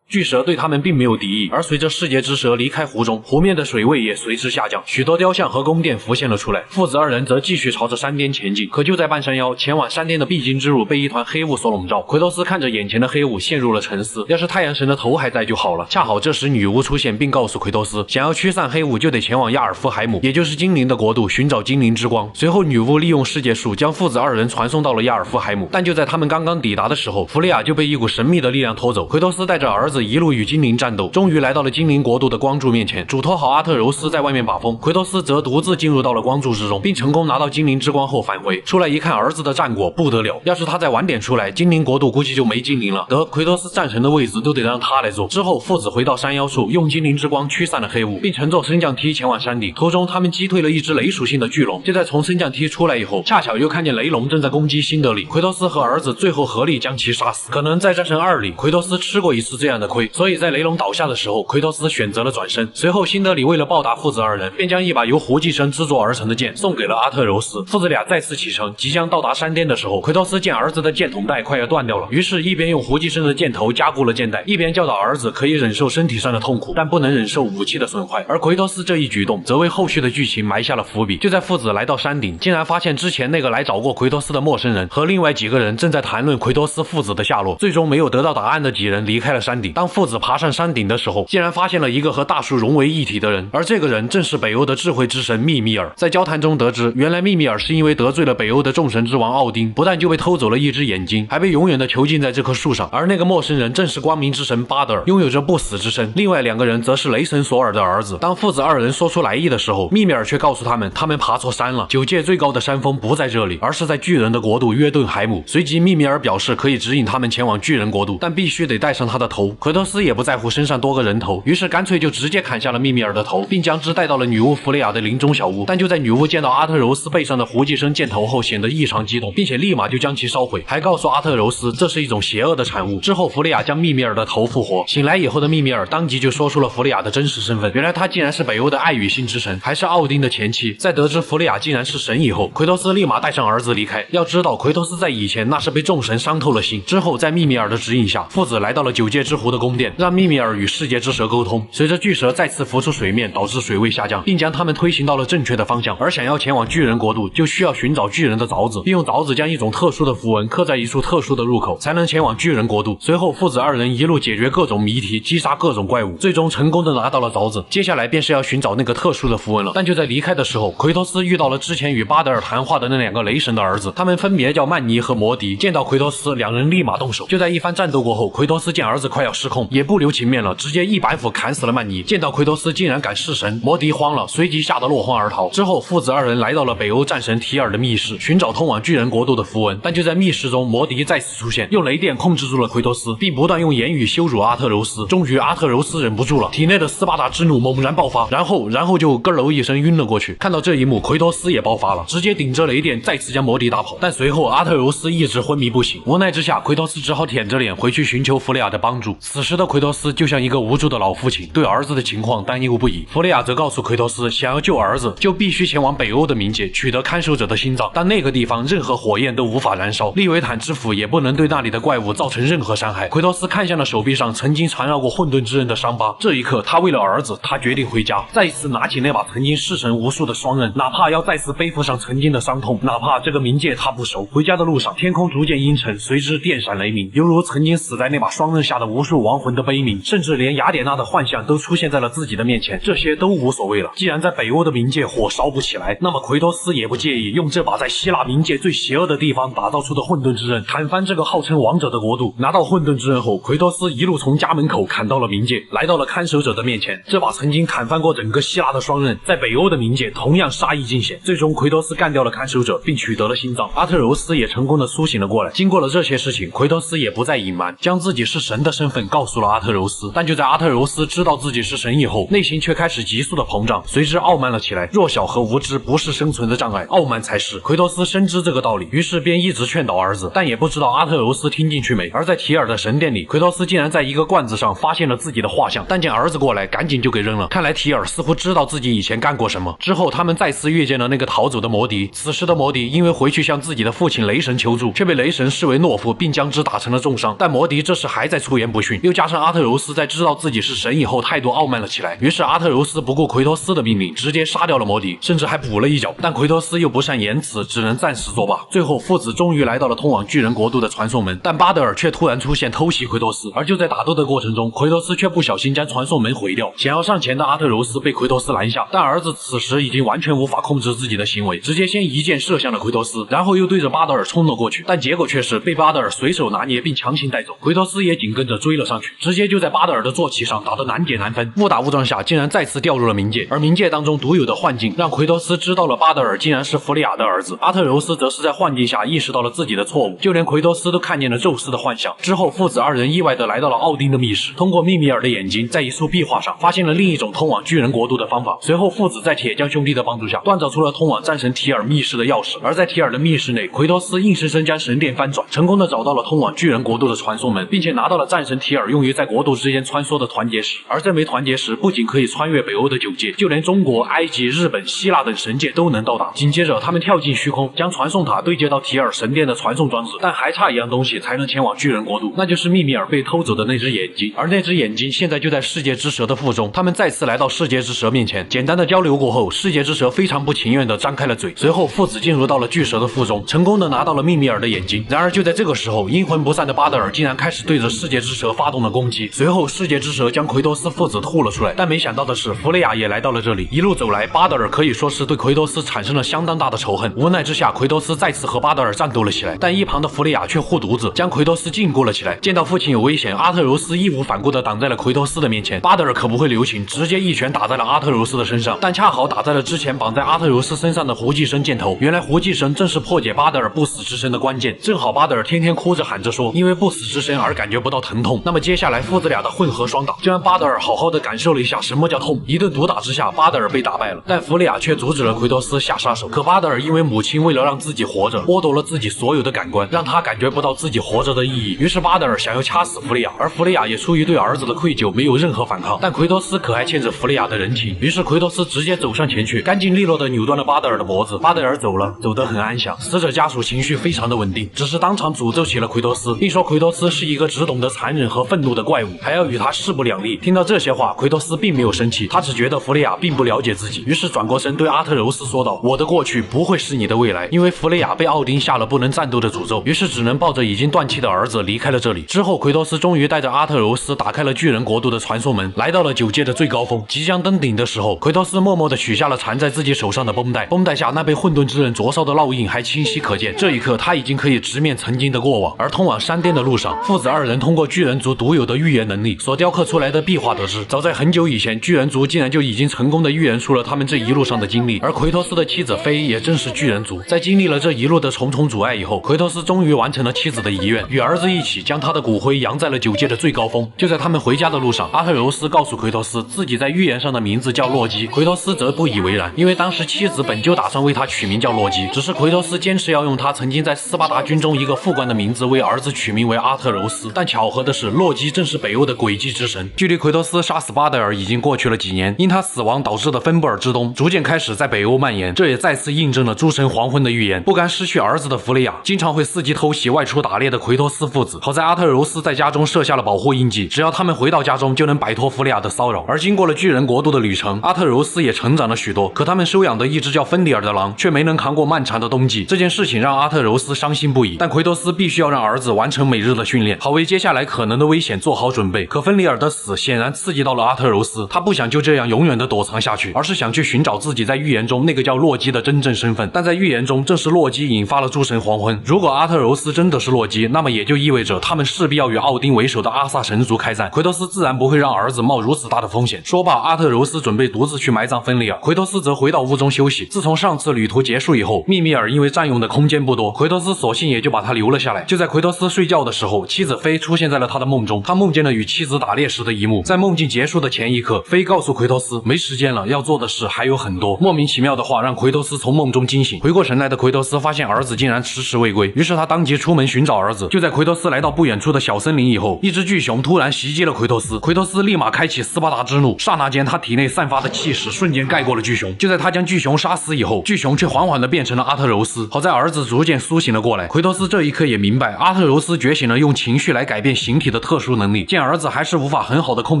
巨蛇对他们并没有敌意，而随着世界之蛇离开湖中，湖面的水位也随之下降，许多雕像和宫殿浮现了出来。父子2人则继续朝着山巅前进，可就在半山腰，前往山巅的必经之路被一团黑雾所笼罩。奎托斯看着眼前的黑雾，陷入了沉思。要是太阳神的头还在就好了。恰好这时女巫出现，并告诉奎托斯，想要驱散黑雾，就得前往亚尔夫海姆，也就是精灵的国度，寻找精灵之光。随后女巫利用世界树将父子2人传送到了亚尔夫海姆，但就在他们刚刚抵达的时候，弗利亚就被一股神秘的力量拖走。奎托斯带着儿子一路与精灵战斗，终于来到了精灵国度的光柱面前。嘱托好阿特柔斯在外面把风，奎托斯则独自进入到了光柱之中，并成功拿到精灵之光后返回。出来一看，儿子的战果不得了，要是他再晚点出来，精灵国度估计就没精灵了。得，奎托斯战神的位子都得让他来做。之后父子回到山腰处，用精灵之光驱散了黑雾，并乘坐升降梯前往山顶。途中他们击退了一只雷属性的巨龙。就在从升降梯出来以后，恰巧又看见雷龙正在攻击辛德里。奎托斯和儿子最后合力将其杀死。可能在战神2里，奎托斯吃过一次这样的亏，所以在雷龙倒下的时候，奎托斯选择了转身。随后辛德里为了报答父子2人，便将一把由胡寄生制作而成的剑送给了阿特柔斯。父子俩再次启程，即将到达山巅的时候，奎托斯见儿子的剑筒带快要断掉了，于是一边用胡寄生的剑头加固了剑带，一边教导儿子可以忍受身体上的痛苦，但不能忍受武器的损坏。而奎托斯这一举动则为后续的剧情埋下了伏笔。就在父子来到山顶，竟然发现之前那个来找过奎托斯的陌生人和另外几个人正在谈论奎托斯父子的下落。最终没有得到答案的几人离开了山顶。顶。当父子爬上山顶的时候，竟然发现了一个和大树融为一体的人，而这个人正是北欧的智慧之神密米尔。在交谈中得知，原来密米尔是因为得罪了北欧的众神之王奥丁，不但就被偷走了一只眼睛，还被永远的囚禁在这棵树上。而那个陌生人正是光明之神巴德尔，拥有着不死之身。另外2个人则是雷神索尔的儿子。当父子2人说出来意的时候，密米尔却告诉他们爬错山了，9界最高的山峰不在这里，而是在巨人的国度约顿海姆。随即密米尔表示可以指引他们前往巨人国度，但必须得带上他的头。奎托斯也不在乎身上多个人头，于是干脆就直接砍下了密米尔的头，并将之带到了女巫弗雷亚的林中小屋。但就在女巫见到阿特柔斯背上的胡寄生箭头后，显得异常激动，并且立马就将其烧毁，还告诉阿特柔斯这是一种邪恶的产物。之后弗雷亚将密米尔的头复活，醒来以后的密米尔当即就说出了弗雷亚的真实身份，原来她竟然是北欧的爱与性之神，还是奥丁的前妻。在得知弗雷亚竟然是神以后，奎托斯立马带上儿子离开。要知道奎托斯在以前那是被众神伤透了心。之后在密米尔的指引下，父子来到了9界之湖的宫殿，让密米尔与世界之蛇沟通。随着巨蛇再次浮出水面，导致水位下降，并将他们推行到了正确的方向。而想要前往巨人国度，就需要寻找巨人的凿子，并用凿子将一种特殊的符文刻在一处特殊的入口，才能前往巨人国度。随后父子2人一路解决各种谜题，击杀各种怪物，最终成功的拿到了凿子。接下来便是要寻找那个特殊的符文了。但就在离开的时候，奎托斯遇到了之前与巴德尔谈话的那2个雷神的儿子，他们分别叫曼尼和摩迪。见到奎托斯，2人立马动手。就在一番战斗过后，奎托斯见儿子快要失控，也不留情面了，直接一板斧砍死了曼尼。见到奎托斯竟然敢弑神，摩迪慌了，随即吓得落荒而逃。之后父子2人来到了北欧战神提尔的密室，寻找通往巨人国度的符文。但就在密室中，摩迪再次出现，用雷电控制住了奎托斯，并不断用言语羞辱阿特柔斯。终于阿特柔斯忍不住了，体内的斯巴达之怒猛然爆发，然后就咯喽一声晕了过去。看到这一幕，奎托斯也爆发了，直接顶着雷电再次将摩迪打跑。但随后阿特柔斯一直昏迷不醒，无奈之下，奎托斯只好舔着脸回去寻求弗雷亚的帮助。此时的奎托斯就像一个无助的老父亲，对儿子的情况担忧不已。弗雷亚则告诉奎托斯，想要救儿子，就必须前往北欧的冥界，取得看守者的心脏。但那个地方任何火焰都无法燃烧，利维坦之斧也不能对那里的怪物造成任何伤害。奎托斯看向了手臂上曾经缠绕过混沌之刃的伤疤，这一刻他为了儿子，他决定回家，再一次拿起那把曾经弑神无数的双刃，哪怕要再次背负上曾经的伤痛，哪怕这个冥界他不熟。回家的路上，天空逐渐阴沉，随之电闪雷鸣，犹如曾经死在那把双刃下的无数亡魂的悲鸣，甚至连雅典娜的幻象都出现在了自己的面前。这些都无所谓了，既然在北欧的冥界火烧不起来，那么奎托斯也不介意用这把在希腊冥界最邪恶的地方打造出的混沌之刃，砍翻这个号称王者的国度。拿到混沌之刃后，奎托斯一路从家门口砍到了冥界，来到了看守者的面前。这把曾经砍翻过整个希腊的双刃，在北欧的冥界同样杀意尽显。最终奎托斯干掉了看守者，并取得了心脏。阿特柔斯也成功的苏醒了过来。经过了这些事情，奎托斯也不再隐瞒，将自己是神的身份告诉了阿特柔斯。但就在阿特柔斯知道自己是神以后，内心却开始急速的膨胀，随之傲慢了起来。弱小和无知不是生存的障碍，傲慢才是。奎托斯深知这个道理，于是便一直劝导儿子，但也不知道阿特柔斯听进去没。而在提尔的神殿里，奎托斯竟然在一个罐子上发现了自己的画像，但见儿子过来，赶紧就给扔了。看来提尔似乎知道自己以前干过什么。之后他们再次遇见了那个逃走的摩迪，此时的摩迪因为回去向自己的父亲雷神求助，却被雷神视为懦夫，并将之打成了重伤。但摩迪这时还在出言不逊，又加上阿特柔斯在知道自己是神以后态度傲慢了起来，于是阿特柔斯不顾奎托斯的命令，直接杀掉了摩迪，甚至还补了一脚。但奎托斯又不善言辞，只能暂时作罢。最后父子终于来到了通往巨人国度的传送门，但巴德尔却突然出现偷袭奎托斯。而就在打斗的过程中，奎托斯却不小心将传送门毁掉，想要上前的阿特柔斯被奎托斯拦下，但儿子此时已经完全无法控制自己的行为，直接先一箭射向了奎托斯，然后又对着巴德尔冲了过去，但结果却是被巴德尔随手拿捏并强行带走。奎托斯也紧跟着追了上去，直接就在巴德尔的坐骑上打得难解难分，误打误撞下竟然再次掉入了冥界。而冥界当中独有的幻境让奎托斯知道了巴德尔竟然是弗利亚的儿子，阿特柔斯则是在幻境下意识到了自己的错误，就连奎托斯都看见了宙斯的幻象。之后父子2人意外的来到了奥丁的密室，通过密米尔的眼睛，在一束壁画上发现了另一种通往巨人国度的方法。随后父子在铁匠兄弟的帮助下锻造出了通往战神提尔密室的钥匙。而在提尔的密室内，奎托斯硬生生将神殿翻转，成功的找到了通往巨人国度的传送门，并且拿到了战神提尔用于在国度之间穿梭的团结石。而这枚团结石不仅可以穿越北欧的9界，就连中国、埃及、日本、希腊等神界都能到达。紧接着他们跳进虚空，将传送塔对接到提尔神殿的传送装置，但还差一样东西才能前往巨人国度，那就是密米尔被偷走的那只眼睛。而那只眼睛现在就在世界之蛇的腹中。他们再次来到世界之蛇面前，简单的交流过后，世界之蛇非常不情愿的张开了嘴。随后父子进入到了巨蛇的腹中，成功的拿到了密米尔的眼睛。然而就在这个时候，阴魂不散的巴德尔竟然开始对着世界之蛇发发动了攻击。随后世界之蛇将奎托斯父子吐了出来，但没想到的是，弗雷亚也来到了这里。一路走来，巴德尔可以说是对奎托斯产生了相当大的仇恨。无奈之下，奎托斯再次和巴德尔战斗了起来，但一旁的弗雷亚却护犊子，将奎托斯禁锢了起来。见到父亲有危险，阿特柔斯义无反顾地挡在了奎托斯的面前。巴德尔可不会留情，直接一拳打在了阿特柔斯的身上，但恰好打在了之前绑在阿特柔斯身上的胡寄生箭头。原来胡寄生正是破解巴德尔不死之身的关键。正好巴德尔天天哭着喊着说，因为不死之身而感觉不到疼痛。那么接下来父子俩的混合双打，就让巴德尔好好的感受了一下什么叫痛。一顿毒打之下，巴德尔被打败了，但弗雷亚却阻止了奎托斯下杀手。可巴德尔因为母亲为了让自己活着，剥夺了自己所有的感官，让他感觉不到自己活着的意义。于是巴德尔想要掐死弗雷亚，而弗雷亚也出于对儿子的愧疚，没有任何反抗。但奎托斯可还欠着弗雷亚的人情，于是奎托斯直接走上前去，干净利落的扭断了巴德尔的脖子。巴德尔走了，走得很安详，死者家属情绪非常的稳定，只是当场诅咒起了奎托斯，并说奎托斯是一个只懂得残忍和愤怒的怪物，还要与他势不两立。听到这些话，奎托斯并没有生气，他只觉得弗雷亚并不了解自己，于是转过身对阿特柔斯说道：“我的过去不会是你的未来。”因为弗雷亚被奥丁下了不能战斗的诅咒，于是只能抱着已经断气的儿子离开了这里。之后，奎托斯终于带着阿特柔斯打开了巨人国度的传送门，来到了9界的最高峰。即将登顶的时候，奎托斯默默地取下了缠在自己手上的绷带，绷带下那被混沌之刃灼烧的烙印还清晰可见。这一刻，他已经可以直面曾经的过往。而通往山巅的路上，父子二人通过巨人族独有的预言能力所雕刻出来的壁画得知，早在很久以前，巨人族竟然就已经成功的预言出了他们这一路上的经历。而奎托斯的妻子菲也正是巨人族。在经历了这一路的重重阻碍以后，奎托斯终于完成了妻子的遗愿，与儿子一起将他的骨灰扬在了9界的最高峰。就在他们回家的路上，阿特柔斯告诉奎托斯自己在预言上的名字叫洛基，奎托斯则不以为然，因为当时妻子本就打算为他取名叫洛基，只是奎托斯坚持要用他曾经在斯巴达军中一个副官的名字为儿子取名为阿特柔斯。但巧合的是，洛基正是北欧的诡计之神。距离奎托斯杀死巴德尔已经过去了几年，因他死亡导致的芬布尔之冬逐渐开始在北欧蔓延，这也再次印证了诸神黄昏的预言。不甘失去儿子的弗雷亚，经常会伺机偷袭外出打猎的奎托斯父子。好在阿特柔斯在家中设下了保护印记，只要他们回到家中，就能摆脱弗雷亚的骚扰。而经过了巨人国度的旅程，阿特柔斯也成长了许多。可他们收养的一只叫芬里尔的狼，却没能扛过漫长的冬季。这件事情让阿特柔斯伤心不已，但奎托斯必须要让儿子完成每日的训练，好为接下来可能的危险做好准备。可芬里尔的死显然刺激到了阿特柔斯，他不想就这样永远的躲藏下去，而是想去寻找自己在预言中那个叫洛基的真正身份。但在预言中，正是洛基引发了诸神黄昏。如果阿特柔斯真的是洛基，那么也就意味着他们势必要与奥丁为首的阿萨神族开战。奎托斯自然不会让儿子冒如此大的风险。说罢，阿特柔斯准备独自去埋葬芬里尔，奎托斯则回到屋中休息。自从上次旅途结束以后，密米尔因为占用的空间不多，奎托斯索性也就把他留了下来。就在奎托斯睡觉的时候，妻子菲出现在了他的梦中，他梦见了与妻子打猎时的一幕。在梦境结束的前一刻，菲告诉奎托斯没时间了，要做的事还有很多。莫名其妙的话让奎托斯从梦中惊醒，回过神来的奎托斯发现儿子竟然迟迟未归，于是他当即出门寻找儿子。就在奎托斯来到不远处的小森林以后，一只巨熊突然袭击了奎托斯，奎托斯立马开启斯巴达之怒，刹那间他体内散发的气势瞬间盖过了巨熊。就在他将巨熊杀死以后，巨熊却缓缓地变成了阿特柔斯。好在儿子逐渐苏醒了过来，奎托斯这一刻也明白阿特柔斯觉醒了用情绪来改变形体的特殊能力。见儿子还是无法很好的控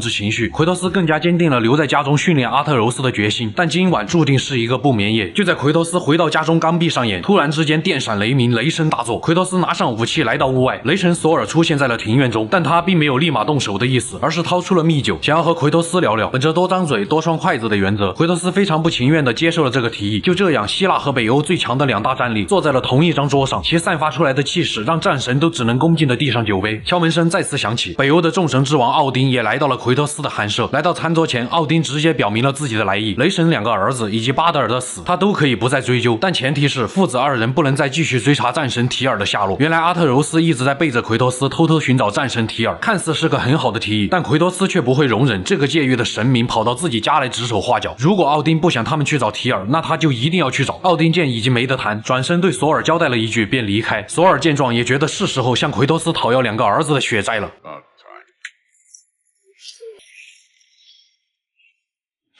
制情绪，奎托斯更加坚定了留在家中训练阿特柔斯的决心。但今晚注定是一个不眠夜。就在奎托斯回到家中刚闭上眼，突然之间电闪雷鸣，雷声大作。奎托斯拿上武器来到屋外，雷神索尔出现在了庭院中，但他并没有立马动手的意思，而是掏出了蜜酒，想要和奎托斯聊聊。本着多张嘴多双筷子的原则，奎托斯非常不情愿地接受了这个提议。就这样，希腊和北欧最强的两大战力坐在了同一张桌上，其散发出来的气势让战神都只能恭敬地递上酒杯。敲门声再次响起，北欧的众神之王奥丁也来到了奎托斯的寒舍。来到餐桌前，奥丁直接表明了自己的来意，雷神2个儿子以及巴德尔的死他都可以不再追究，但前提是父子二人不能再继续追查战神提尔的下落。原来阿特柔斯一直在背着奎托斯偷偷寻找战神提尔，看似是个很好的提议，但奎托斯却不会容忍这个界域的神明跑到自己家来指手画脚。如果奥丁不想他们去找提尔，那他就一定要去找。奥丁见已经没得谈，转身对索尔交代了一句便离开。索尔见状也觉得是时候向奎托斯讨要2个儿子的血债了。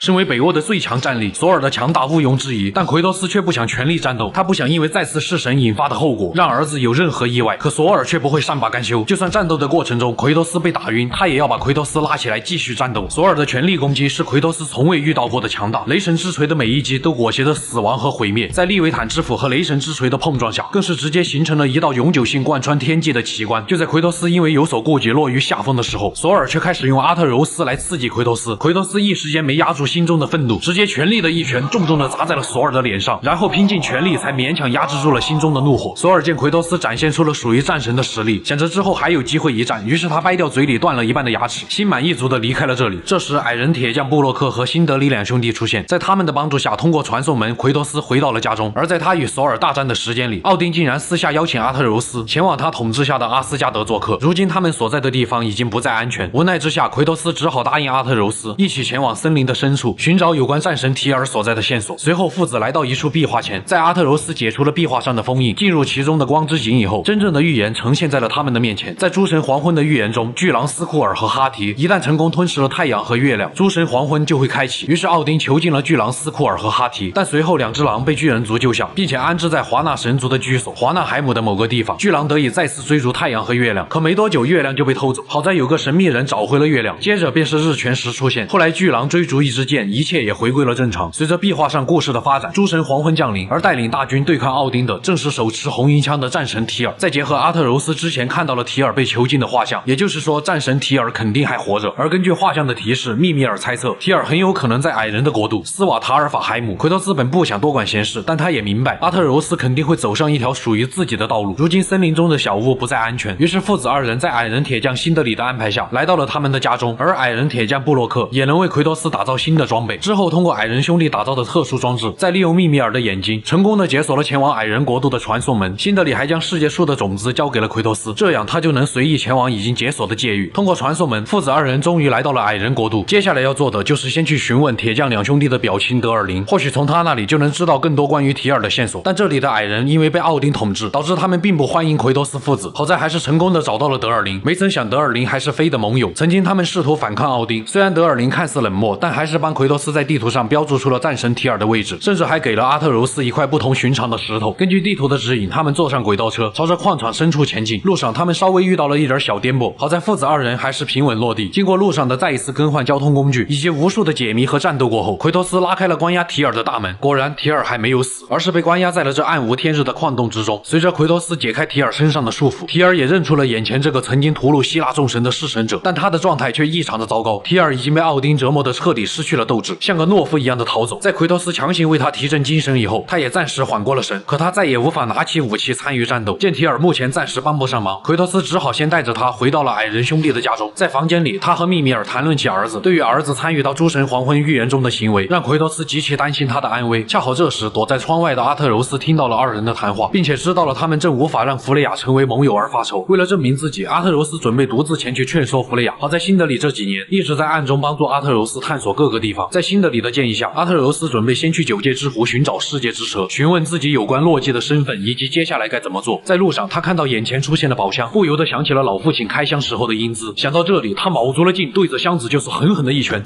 身为北欧的最强战力，索尔的强大毋庸置疑，但奎托斯却不想全力战斗，他不想因为再次弑神引发的后果让儿子有任何意外。可索尔却不会善罢甘休，就算战斗的过程中奎托斯被打晕，他也要把奎托斯拉起来继续战斗。索尔的全力攻击是奎托斯从未遇到过的强大，雷神之锤的每一击都裹挟着死亡和毁灭，在利维坦之斧和雷神之锤的碰撞下，更是直接形成了一道永久性贯穿天际的奇观。就在奎托斯因为有所顾忌落于下风的时候，索尔却开始用阿特柔斯来刺激奎托斯。奎托斯一时间没压住心中的愤怒，直接全力的一拳重重的砸在了索尔的脸上，然后拼尽全力才勉强压制住了心中的怒火。索尔见奎托斯展现出了属于战神的实力，想着之后还有机会一战，于是他掰掉嘴里断了一半的牙齿，心满意足的离开了这里。这时矮人铁匠布洛克和辛德里两兄弟出现，在他们的帮助下，通过传送门，奎托斯回到了家中。而在他与索尔大战的时间里，奥丁竟然私下邀请阿特柔斯前往他统治下的阿斯加德做客。如今他们所在的地方已经不再安全，无奈之下，奎托斯只好答应阿特柔斯一起前往森林的深处，寻找有关战神提尔所在的线索。随后父子来到一处壁画前，在阿特柔斯解除了壁画上的封印，进入其中的光之井以后，真正的预言呈现在了他们的面前。在诸神黄昏的预言中，巨狼斯库尔和哈提一旦成功吞噬了太阳和月亮，诸神黄昏就会开启。于是奥丁囚禁了巨狼斯库尔和哈提，但随后两只狼被巨人族救下，并且安置在华纳神族的居所华纳海姆的某个地方。巨狼得以再次追逐太阳和月亮，可没多久月亮就被偷走，好在有个神秘人找回了月亮，接着便是日全食出现。后来巨狼追逐一支箭，一切也回归了正常。随着壁画上故事的发展，诸神黄昏降临，而带领大军对抗奥丁的正是手持红缨枪的战神提尔。再结合阿特柔斯之前看到了提尔被囚禁的画像，也就是说战神提尔肯定还活着。而根据画像的提示，密米尔猜测提尔很有可能在矮人的国度斯瓦塔尔法海姆。奎托斯本不想多管闲事，但他也明白阿特柔斯肯定会走上一条属于自己的道路。如今森林中的小屋不再安全，于是父子二人在矮人铁匠辛德里的安排下来到了他们的家中。而矮人铁匠布洛克也能为奎托斯打造新的装备，之后通过矮人兄弟打造的特殊装置，再利用密米尔的眼睛成功的解锁了前往矮人国度的传送门。辛德里还将世界树的种子交给了奎托斯，这样他就能随意前往已经解锁的界域。通过传送门，父子二人终于来到了矮人国度。接下来要做的就是先去询问铁匠两兄弟的表亲德尔林，或许从他那里就能知道更多关于提尔的线索。但这里的矮人因为被奥丁统治，导致他们并不欢迎奎托斯父子。好在还是成功的找到了德尔林，没曾想德尔林还是飞的盟友。曾经他们试图反抗奥丁，虽然德尔林看似冷漠，但还是帮奎托斯在地图上标注出了战神提尔的位置，甚至还给了阿特柔斯一块不同寻常的石头。根据地图的指引，他们坐上轨道车，朝着矿场深处前进。路上他们稍微遇到了一点小颠簸，好在父子二人还是平稳落地。经过路上的再一次更换交通工具以及无数的解谜和战斗过后，奎托斯拉开了关押提尔的大门。果然提尔还没有死，而是被关押在了这暗无天日的矿洞之中。随着奎托斯解开提尔身上的束缚，提尔也认出了眼前这个曾经屠戮希腊众神的弑神者，但他的状态却异常的糟糕。提尔已经被奥丁折磨得彻底失去了斗志，像个懦夫一样的逃走。在奎托斯强行为他提振精神以后，他也暂时缓过了神，可他再也无法拿起武器参与战斗。见提尔目前暂时帮不上忙，奎托斯只好先带着他回到了矮人兄弟的家中。在房间里，他和密米尔谈论起儿子。对于儿子参与到诸神黄昏预言中的行为，让奎托斯极其担心他的安危。恰好这时躲在窗外的阿特柔斯听到了二人的谈话，并且知道了他们正无法让弗雷亚成为盟友而发愁。为了证明自己，阿特柔斯准备独自前去劝说弗雷亚。好在辛德里这几年一直在暗中帮助阿特柔斯探索各个地方。在辛德里的建议下，阿特柔斯准备先去九界之湖寻找世界之蛇，询问自己有关洛基的身份以及接下来该怎么做。在路上，他看到眼前出现的宝箱，不由得想起了老父亲开箱时候的英姿。想到这里，他卯足了劲，对着箱子就是狠狠的一拳，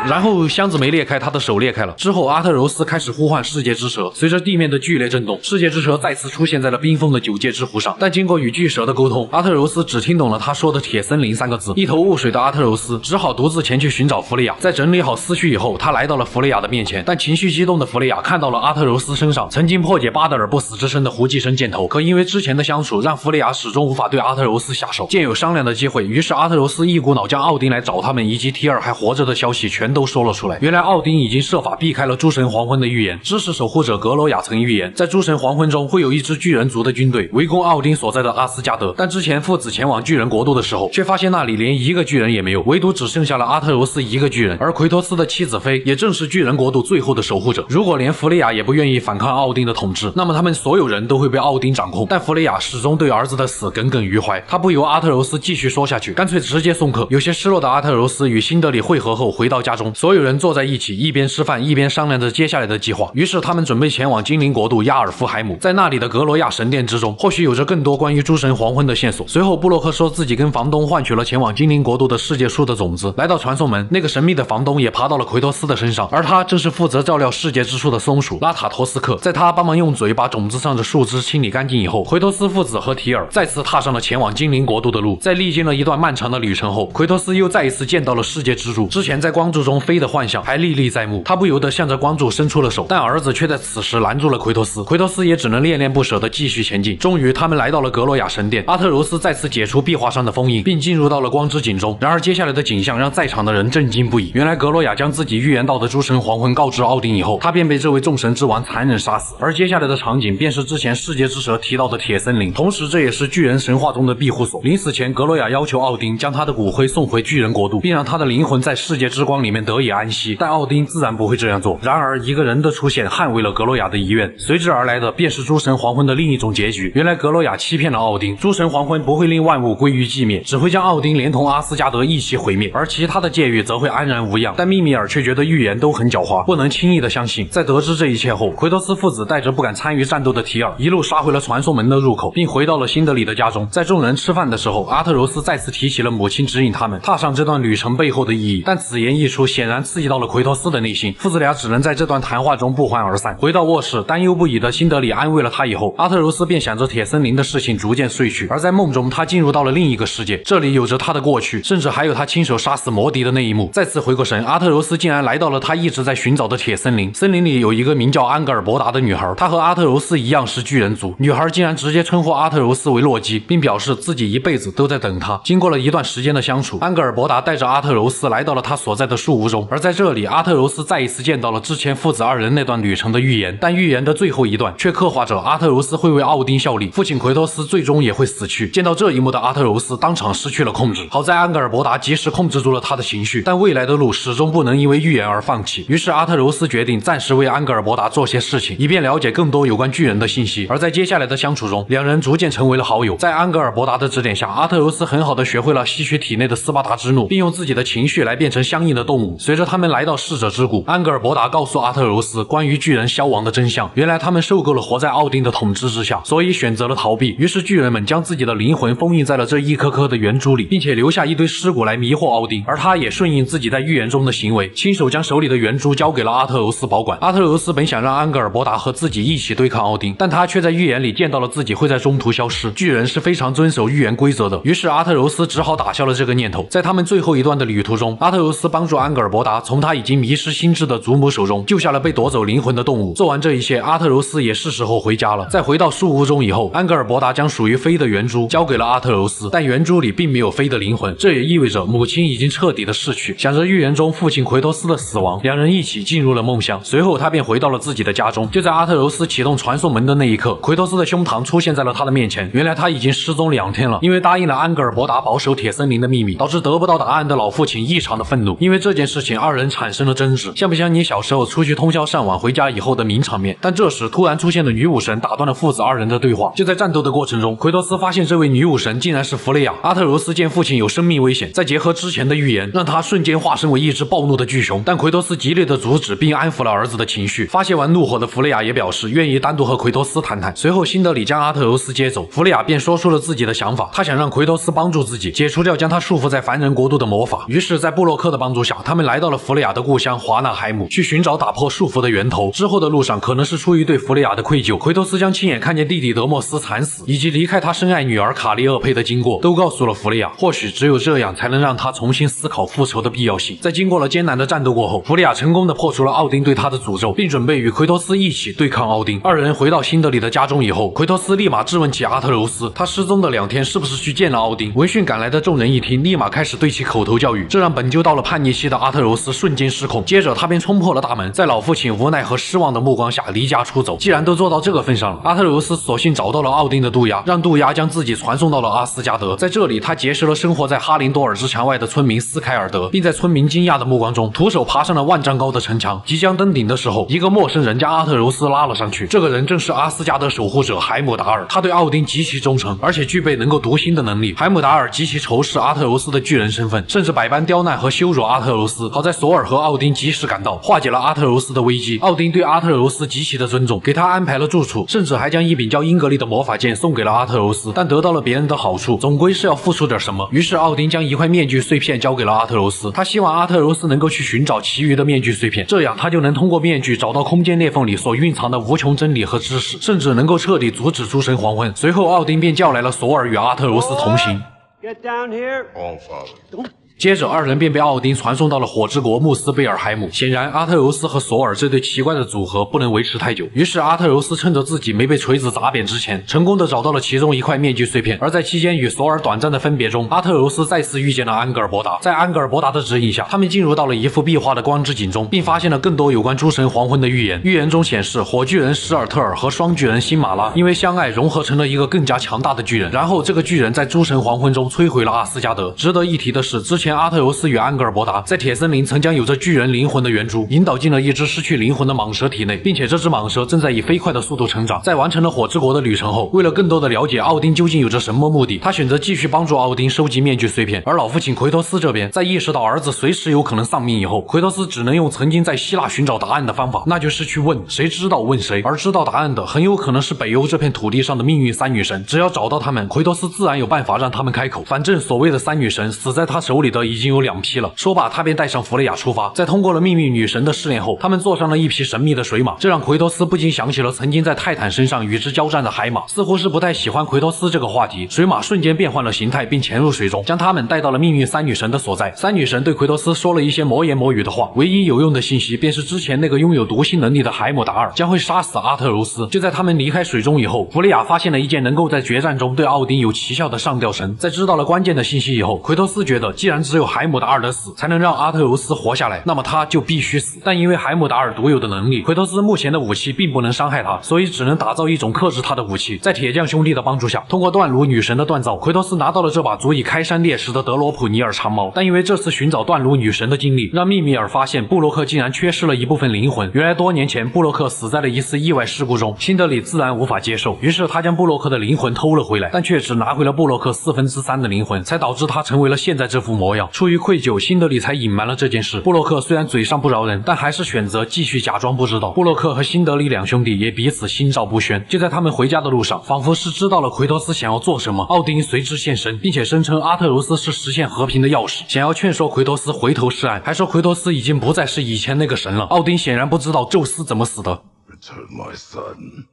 然后箱子没裂开，他的手裂开了。之后，阿特柔斯开始呼唤世界之蛇，随着地面的剧烈震动，世界之蛇再次出现在了冰封的九界之湖上。但经过与巨蛇的沟通，阿特柔斯只听懂了他说的铁森林三个字。一头雾水的阿特柔斯只好独自前去寻找弗雷亚。在整理好思绪以后，他来到了弗雷亚的面前，但情绪激动的弗雷亚看到了阿特柔斯身上曾经破解巴德尔不死之身的胡寄生箭头，可因为之前的相处，让弗雷亚始终无法对阿特柔斯下手。见有商量的机会，于是阿特柔斯一股脑将奥丁来找他们以及提尔还活着的消息全都说了出来。原来奥丁已经设法避开了诸神黄昏的预言。知识守护者格罗亚曾预言，在诸神黄昏中会有一支巨人族的军队围攻奥丁所在的阿斯加德，但之前父子前往巨人国度的时候，却发现那里连一个巨人也没有，唯独只剩下了阿特柔斯一个巨人。而奎托斯的妻子菲也正是巨人国度最后的守护者。如果连弗雷亚也不愿意反抗奥丁的统治，那么他们所有人都会被奥丁掌控。但弗雷亚始终对儿子的死耿耿于怀，他不由阿特柔斯继续说下去，干脆直接送客。有些失落的阿特柔斯与辛德里会合后回到家中，所有人坐在一起，一边吃饭一边商量着接下来的计划。于是他们准备前往精灵国度亚尔夫海姆，在那里的格罗亚神殿之中，或许有着更多关于诸神黄昏的线索。随后布洛克说自己跟房东换取了前往精灵国度的世界树的种子。来到传送门，那个神秘的房东也爬到了奎托斯的身上，而他正是负责照料世界之树的松鼠拉塔托斯克。在他帮忙用嘴把种子上的树枝清理干净以后，奎托斯父子和提尔再次踏上了前往精灵国度的路。在历经了一段漫长的旅程后，奎托斯又再一次见到了世界之柱。之前在光柱中飞的幻想还历历在目，他不由得向着光柱伸出了手，但儿子却在此时拦住了奎托斯。奎托斯也只能恋恋不舍地继续前进。终于，他们来到了格罗亚神殿，阿特柔斯再次解除壁画上的封印，并进入到了光之井中。然而，接下来的景象让在场的人震惊不已。原来，格罗亚将自己预言到的诸神黄昏告知奥丁以后，他便被这位众神之王残忍杀死。而接下来的场景便是之前世界之蛇提到的铁森林，同时这也是巨人神话中的庇护所。临死前，格罗亚要求奥丁将他的骨灰送回巨人国度，并让他的灵魂在世界之光里面得以安息。但奥丁自然不会这样做。然而，一个人的出现捍卫了格罗亚的遗愿，随之而来的便是诸神黄昏的另一种结局。原来格罗亚欺骗了奥丁，诸神黄昏不会令万物归于寂灭，只会将奥丁连同阿斯加德一起毁灭，而其他的界域则会安然无恙。但密米尔却觉得预言都很狡猾，不能轻易的相信。在得知这一切后，奎托斯父子带着不敢参与战斗的提尔，一路杀回了传送门的入口，并回到了辛德里的家中。在众人吃饭的时候，阿特柔斯再次提起了母亲指引他们踏上这段旅程背后的意义，但此言一出，显然刺激到了奎托斯的内心。父子俩只能在这段谈话中不欢而散。回到卧室，担忧不已的辛德里安慰了他以后，阿特柔斯便想着铁森林的事情逐渐睡去。而在梦中，他进入到了另一个世界，这里有着他的过去，甚至还有他亲手杀死魔迪的那一幕。再次回过神，阿特柔斯竟然来到了他一直在寻找的铁森林。森林里有一个名叫安格尔伯达的女孩，她和阿特柔斯一样是巨人族。女孩竟然直接称呼阿特柔斯为洛基，并表示自己一辈子都在等他。经过了一段时间的相处，安格尔伯达带着阿特柔斯来到了他所在的树屋中。而在这里，阿特柔斯再一次见到了之前父子二人那段旅程的预言，但预言的最后一段却刻画着阿特柔斯会为奥丁效力，父亲奎托斯最终也会死去。见到这一幕的阿特柔斯当场失去了控制，好在安格尔伯达及时控制住了他的情绪，但未来的路始终不能因为预言而放弃。于是阿特柔斯决定暂时为安格尔伯达做些事情，以便了解更多有关巨人的信息。而在接下来的相处中，两人逐渐成为了好友。在安格尔伯达的指点下，阿特柔斯很好的学会了吸取体内的斯巴达之怒，并用自己的情绪来变成相应的动物。随着他们来到逝者之谷，安格尔伯达告诉阿特柔斯关于巨人消亡的真相。原来他们受够了活在奥丁的统治之下，所以选择了逃避。于是巨人们将自己的灵魂封印在了这一颗颗的圆珠里，并且留下一堆尸骨来迷惑奥丁。而他也顺应自己在预言中的行为，亲手将手里的圆珠交给了阿特柔斯保管。阿特柔斯本想让安格尔伯达和自己一起对抗奥丁，但他却在预言里见到了自己会在中途消失。巨人是非常遵守预言规则的，于是阿特柔斯只好打消了这个念头。在他们最后一段的旅途中，阿特柔斯帮助安格尔伯达从他已经迷失心智的祖母手中救下了被夺走灵魂的动物。做完这一切，阿特柔斯也是时候回家了。在回到树屋中以后，安格尔伯达将属于飞的圆珠交给了阿特柔斯，但圆珠里并没有飞的灵魂，这也意味着母亲已经彻底的逝去。想着预言中父亲奎托斯的死亡，两人一起进入了梦乡。随后他便回到了自己的家中。就在阿特柔斯启动传送门的那一刻，奎托斯的胸膛出现在了他的面前。原来他已经失踪2天了，因为答应了安格尔伯达保守铁森林的秘密，导致得不到答案的老父亲异常的愤怒。因为这件事情，二人产生了争执，像不像你小时候出去通宵上网回家以后的名场面？但这时突然出现的女武神打断了父子二人的对话。就在战斗的过程中，奎托斯发现这位女武神竟然是弗雷亚。阿特柔斯见父亲有生命危险，再结合之前的预言，让他瞬间化身为一只暴怒的巨熊。但奎托斯极力的阻止并安抚了儿子的情绪。发泄完怒火的弗雷亚也表示愿意单独和奎托斯谈谈。随后辛德里将阿特柔斯接走，弗雷亚便说出了自己的想法，他想让奎托斯帮助自己解除掉将他束缚在凡人国度的魔法。于是在布洛克的帮助下，他们来到了弗雷亚的故乡华纳海姆，去寻找打破束缚的源头。之后的路上，可能是出于对弗雷亚的愧疚，奎托斯将亲眼看见弟弟德莫斯惨死，以及离开他深爱女儿卡利厄佩的经过，都告诉了弗雷亚。或许只有这样，才能让他重新思考复仇的必要性。在经过了艰难的战斗过后，弗雷亚成功的破除了奥丁对他的诅咒，并准备与奎托斯一起对抗奥丁。二人回到辛德里的家中以后，奎托斯立马质问起阿特柔斯，他失踪的2天是不是去见了奥丁？闻讯赶来的众人一听，立马开始对其口头教育，这让本就到了叛逆期的阿特柔斯瞬间失控。接着他便冲破了大门，在老父亲无奈和失望的目光下离家出走。既然都做到这个份上了，阿特柔斯索性找到了奥丁的渡鸦，让渡鸦将自己传送到了阿斯加德。在这里，他结识了生活在哈林多尔之墙外的村民斯凯尔德，并在村民惊讶的目光中徒手爬上了万丈高的城墙。即将登顶的时候，一个陌生人将阿特柔斯拉了上去。这个人正是阿斯加德守护者海姆达尔，他对奥丁极其忠诚，而且具备能够读心的能力。海姆达尔极其仇视阿特柔斯的巨人身份，甚至百般刁难和羞辱阿特柔斯。好在索尔和奥丁及时赶到，化解了阿特柔斯的危机。奥丁对阿特柔斯极其的尊重，给他安排了住处，甚至还将一柄叫英格丽的魔法剑送给了阿特柔斯。但得到了别人的好处，总归是要付出点什么。于是奥丁将一块面具碎片交给了阿特柔斯，他希望阿特柔斯能够去寻找其余的面具碎片，这样他就能通过面具找到空间裂缝里所蕴藏的无穷真理和知识，甚至能够彻底阻止诸神黄昏。随后，奥丁便叫来了索尔与阿特柔斯同行。Get down here. All father. 接着，二人便被奥丁传送到了火之国穆斯贝尔海姆。显然，阿特柔斯和索尔这对奇怪的组合不能维持太久。于是，阿特柔斯趁着自己没被锤子砸扁之前，成功的找到了其中一块面具碎片。而在期间与索尔短暂的分别中，阿特柔斯再次遇见了安格尔伯达。在安格尔伯达的指引下，他们进入到了一幅壁画的光之井中，并发现了更多有关诸神黄昏的预言。预言中显示，火巨人史尔特尔和双巨人辛马拉因为相爱融合成了一个更加强大的巨人。然后，这个巨人在诸神黄昏中摧毁了阿斯加德。值得一提的是，之前阿特柔斯与安格尔伯达在铁森林曾将有着巨人灵魂的圆珠引导进了一只失去灵魂的蟒蛇体内，并且这只蟒蛇正在以飞快的速度成长。在完成了火之国的旅程后，为了更多的了解奥丁究竟有着什么目的，他选择继续帮助奥丁收集面具碎片。而老父亲奎托斯这边，在意识到儿子随时有可能丧命以后，奎托斯只能用曾经在希腊寻找答案的方法，那就是去问谁知道问谁。而知道答案的很有可能是北欧这片土地上的命运三女神，只要找到他们，奎托斯自然有办法让他们开口。反正所谓的三女神死在他手里的已经有2批了。说罢，他便带上弗雷亚出发。在通过了命运女神的试炼后，他们坐上了一匹神秘的水马，这让奎托斯不禁想起了曾经在泰坦身上与之交战的海马。似乎是不太喜欢奎托斯这个话题，水马瞬间变换了形态，并潜入水中，将他们带到了命运三女神的所在。三女神对奎托斯说了一些魔言魔语的话，唯一有用的信息便是之前那个拥有读心能力的海姆达尔将会杀死阿特柔斯。就在他们离开水中以后，弗雷亚发现了一件能够在决战中对奥丁有奇效的上吊绳。在知道了关键的信息以后，奎托斯觉得既然只有海姆达尔的死才能让阿特柔斯活下来，那么他就必须死。但因为海姆达尔独有的能力，奎托斯目前的武器并不能伤害他，所以只能打造一种克制他的武器。在铁匠兄弟的帮助下，通过断炉女神的锻造，奎托斯拿到了这把足以开山裂石的德罗普尼尔长矛。但因为这次寻找断炉女神的经历，让密米尔发现布洛克竟然缺失了一部分灵魂。原来多年前布洛克死在了一次意外事故中，辛德里自然无法接受，于是他将布洛克的灵魂偷了回来，但却只拿回了布洛克3/4的灵魂，才导致他成为了现在这副模样。出于愧疚，辛德里才隐瞒了这件事。布洛克虽然嘴上不饶人，但还是选择继续假装不知道。布洛克和辛德里两兄弟也彼此心照不宣。就在他们回家的路上，仿佛是知道了奎托斯想要做什么，奥丁随之现身，并且声称阿特柔斯是实现和平的钥匙，想要劝说奎托斯回头是岸，还说奎托斯已经不再是以前那个神了。奥丁显然不知道宙斯怎么死的。 Return, my son,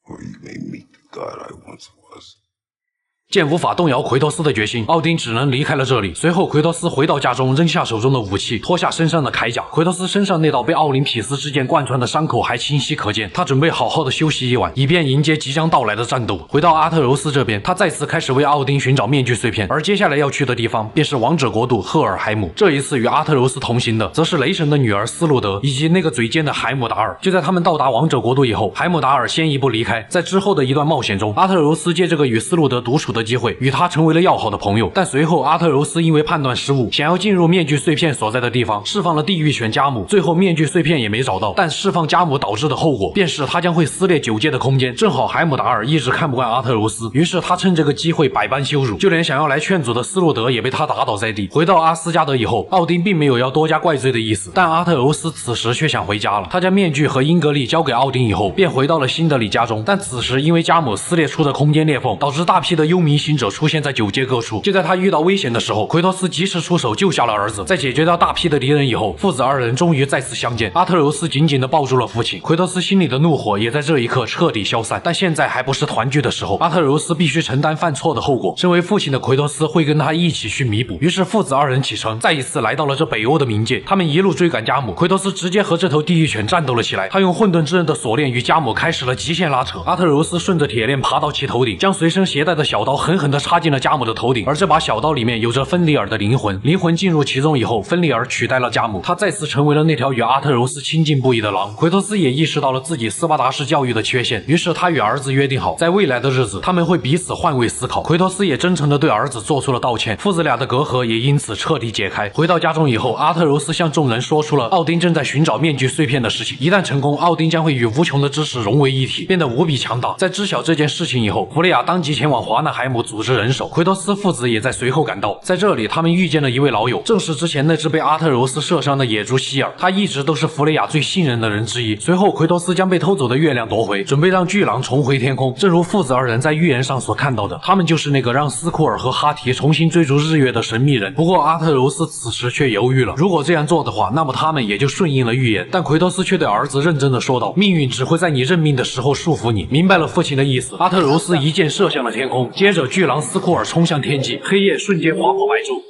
or you may meet the god I once was. 见无法动摇奎托斯的决心，奥丁只能离开了这里。随后，奎托斯回到家中，扔下手中的武器，脱下身上的铠甲。奎托斯身上那道被奥林匹斯之剑贯穿的伤口还清晰可见。他准备好好的休息一晚，以便迎接即将到来的战斗。回到阿特柔斯这边，他再次开始为奥丁寻找面具碎片，而接下来要去的地方便是王者国度赫尔海姆。这一次与阿特柔斯同行的，则是雷神的女儿斯路德以及那个嘴尖的海姆达尔。就在他们到达王者国度以后，海姆达尔先一步离开。在之后的一段冒险中，阿特柔斯借这个与斯路德独处的机会，与他成为了要好的朋友。但随后阿特柔斯因为判断失误，想要进入面具碎片所在的地方，释放了地狱犬加姆。最后面具碎片也没找到，但释放加姆导致的后果便是他将会撕裂9阶的空间。正好海姆达尔一直看不惯阿特柔斯，于是他趁这个机会百般羞辱，就连想要来劝阻的斯路德也被他打倒在地。回到阿斯加德以后，奥丁并没有要多加怪罪的意思，但阿特柔斯此时却想回家了。他将面具和英格丽交给奥丁以后，便回到了辛德里家中。但此时因为加姆撕裂出的空间裂缝，导致大批的幽冥行者出现在9阶各处。就在他遇到危险的时候，奎托斯及时出手救下了儿子。在解决掉大批的敌人以后，父子二人终于再次相见。阿特柔斯紧紧地抱住了父亲，奎托斯心里的怒火也在这一刻彻底消散。但现在还不是团聚的时候，阿特柔斯必须承担犯错的后果。身为父亲的奎托斯会跟他一起去弥补。于是父子二人启程，再一次来到了这北欧的冥界。他们一路追赶加姆，奎托斯直接和这头地狱犬战斗了起来。他用混沌之刃的锁链与加姆开始了极限拉扯。阿特柔斯顺着铁链爬到其头顶，将随身携带的小刀狠狠地插进了加姆的头顶。而这把小刀里面有着芬里尔的灵魂，灵魂进入其中以后，芬里尔取代了加姆，他再次成为了那条与阿特柔斯亲近不已的狼。奎托斯也意识到了自己斯巴达式教育的缺陷，于是他与儿子约定好，在未来的日子他们会彼此换位思考。奎托斯也真诚地对儿子做出了道歉，父子俩的隔阂也因此彻底解开。回到家中以后，阿特柔斯向众人说出了奥丁正在寻找面具碎片的事情，一旦成功，奥丁将会与无穷的知识融为一体，变得无比强大。在知晓这件事情以后，弗雷亚当即前往华纳海海姆组织人手，奎托斯父子也在随后赶到。在这里，他们遇见了一位老友，正是之前那只被阿特柔斯射伤的野猪希尔，他一直都是弗雷亚最信任的人之一。随后，奎托斯将被偷走的月亮夺回，准备让巨狼重回天空。正如父子二人在预言上所看到的，他们就是那个让斯库尔和哈提重新追逐日月的神秘人。不过，阿特柔斯此时却犹豫了，如果这样做的话，那么他们也就顺应了预言。但奎托斯却对儿子认真的说道：“命运只会在你认命的时候束缚你。”明白了父亲的意思，阿特柔斯一箭射向了天空，接着巨狼斯库尔冲向天际，黑夜瞬间划破白昼。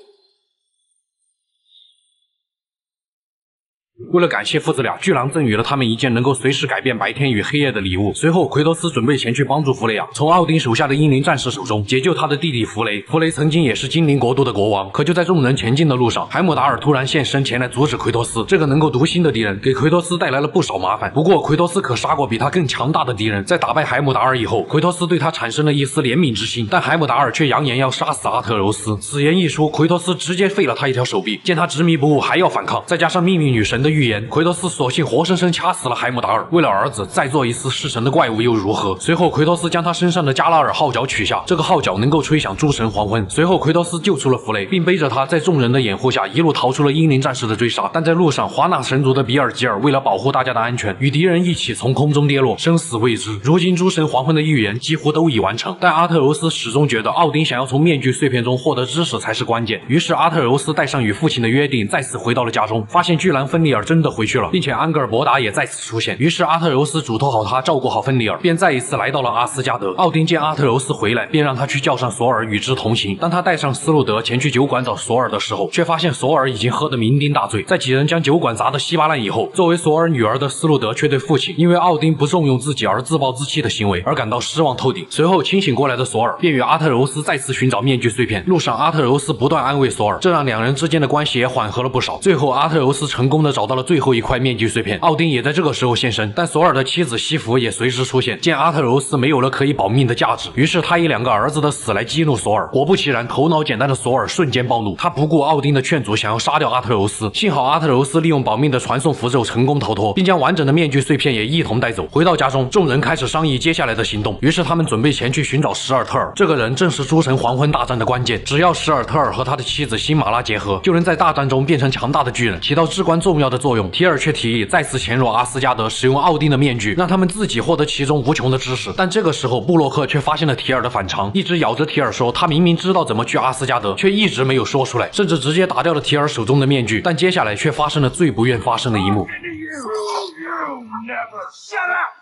为了感谢父子俩，巨狼赠予了他们一件能够随时改变白天与黑夜的礼物。随后，奎托斯准备前去帮助弗雷亚，从奥丁手下的英灵战士手中解救他的弟弟弗雷。弗雷曾经也是精灵国度的国王，可就在众人前进的路上，海姆达尔突然现身前来阻止奎托斯。这个能够读心的敌人给奎托斯带来了不少麻烦。不过，奎托斯可杀过比他更强大的敌人。在打败海姆达尔以后，奎托斯对他产生了一丝怜悯之心，但海姆达尔却扬言要杀死阿特柔斯。此言一出，奎托斯直接废了他一条手臂。见他执迷不悟，还要反抗，再加上命运女神的预言，奎托斯索性活生生掐死了海姆达尔。为了儿子，再做一次弑神的怪物又如何？随后，奎托斯将他身上的加拉尔号角取下，这个号角能够吹响诸神黄昏。随后，奎托斯救出了弗雷，并背着他在众人的掩护下一路逃出了英灵战士的追杀。但在路上，华纳神族的比尔吉尔为了保护大家的安全，与敌人一起从空中跌落，生死未知。如今，诸神黄昏的预言几乎都已完成，但阿特柔斯始终觉得奥丁想要从面具碎片中获得知识才是关键。于是，阿特柔斯带上与父亲的约定，再次回到了家中，发现巨兰芬里尔真的回去了，并且安格尔伯达也再次出现。于是阿特柔斯嘱托好他照顾好芬里尔，便再一次来到了阿斯加德。奥丁见阿特柔斯回来，便让他去叫上索尔与之同行。当他带上斯路德前去酒馆找索尔的时候，却发现索尔已经喝得酩酊大醉。在几人将酒馆砸得稀巴烂以后，作为索尔女儿的斯路德却对父亲因为奥丁不重用自己而自暴自弃的行为而感到失望透顶。随后清醒过来的索尔便与阿特柔斯再次寻找面具碎片。路上，阿特柔斯不断安慰索尔，这让两人之间的关系也缓和了不少。最后，阿特柔斯成功的找到了最后一块面具碎片。奥丁也在这个时候现身，但索尔的妻子西弗也随之出现。见阿特柔斯没有了可以保命的价值，于是他以两个儿子的死来激怒索尔。果不其然，头脑简单的索尔瞬间暴怒，他不顾奥丁的劝阻，想要杀掉阿特柔斯。幸好阿特柔斯利用保命的传送符咒成功逃脱，并将完整的面具碎片也一同带走。回到家中，众人开始商议接下来的行动。于是他们准备前去寻找史尔特尔，这个人正是诸神黄昏大战的关键。只要史尔特尔和他的妻子辛马拉结合，就能在大战中变成强大的巨人，起到至关重要的作用。提尔却提议再次潜入阿斯加德，使用奥丁的面具，让他们自己获得其中无穷的知识。但这个时候，布洛克却发现了提尔的反常，一直咬着提尔说他明明知道怎么去阿斯加德，却一直没有说出来，甚至直接打掉了提尔手中的面具。但接下来却发生了最不愿发生的一幕。You never shut up!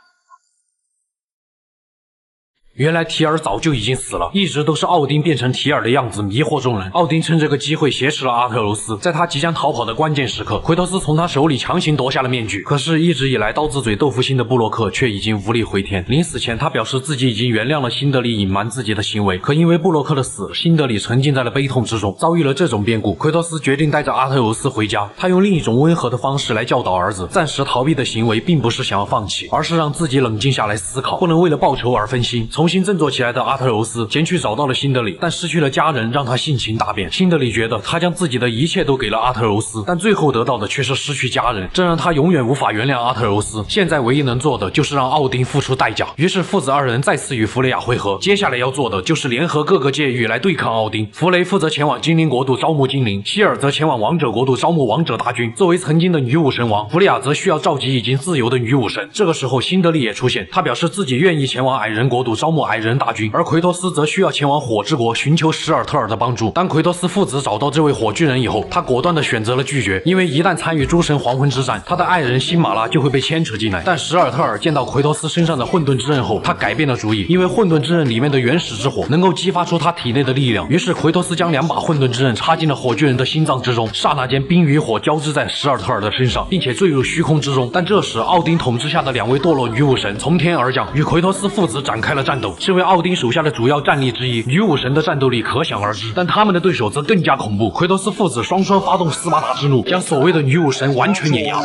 原来提尔早就已经死了，一直都是奥丁变成提尔的样子迷惑众人。奥丁趁这个机会挟持了阿特柔斯，在他即将逃跑的关键时刻，奎托斯从他手里强行夺下了面具。可是，一直以来刀子嘴豆腐心的布洛克却已经无力回天。临死前，他表示自己已经原谅了辛德里隐瞒自己的行为，可因为布洛克的死，辛德里沉浸在了悲痛之中。遭遇了这种变故，奎托斯决定带着阿特柔斯回家。他用另一种温和的方式来教导儿子，暂时逃避的行为并不是想要放弃，而是让自己冷静下来思考，不能为了报仇而分心。重新振作起来的阿特柔斯前去找到了辛德里，但失去了家人让他性情大变。辛德里觉得他将自己的一切都给了阿特柔斯，但最后得到的却是失去家人，这让他永远无法原谅阿特柔斯。现在唯一能做的就是让奥丁付出代价。于是父子二人再次与弗雷亚会合，接下来要做的就是联合各个界域来对抗奥丁。弗雷负责前往精灵国度招募精灵，希尔则前往王者国度招募王者大军。作为曾经的女武神王，弗雷亚则需要召集已经自由的女武神。这个时候，辛德利也出现，他表示自己愿意前往矮人国度招募矮人大军，而奎托斯则需要前往火之国寻求史尔特尔的帮助。当奎托斯父子找到这位火巨人以后，他果断地选择了拒绝，因为一旦参与诸神黄昏之战，他的爱人辛马拉就会被牵扯进来。但史尔特尔见到奎托斯身上的混沌之刃后，他改变了主意，因为混沌之刃里面的原始之火能够激发出他体内的力量。于是奎托斯将两把混沌之刃插进了火巨人的心脏之中，刹那间冰与火交织在史尔特尔的身上，并且坠入虚空之中。但这时奥丁统治下的两位堕落女武神从天而降，与奎托斯父子展开了战斗。身为奥丁手下的主要战力之一，女武神的战斗力可想而知，但他们的对手则更加恐怖。奎托斯父子双双发动斯巴达之怒，将所谓的女武神完全碾压。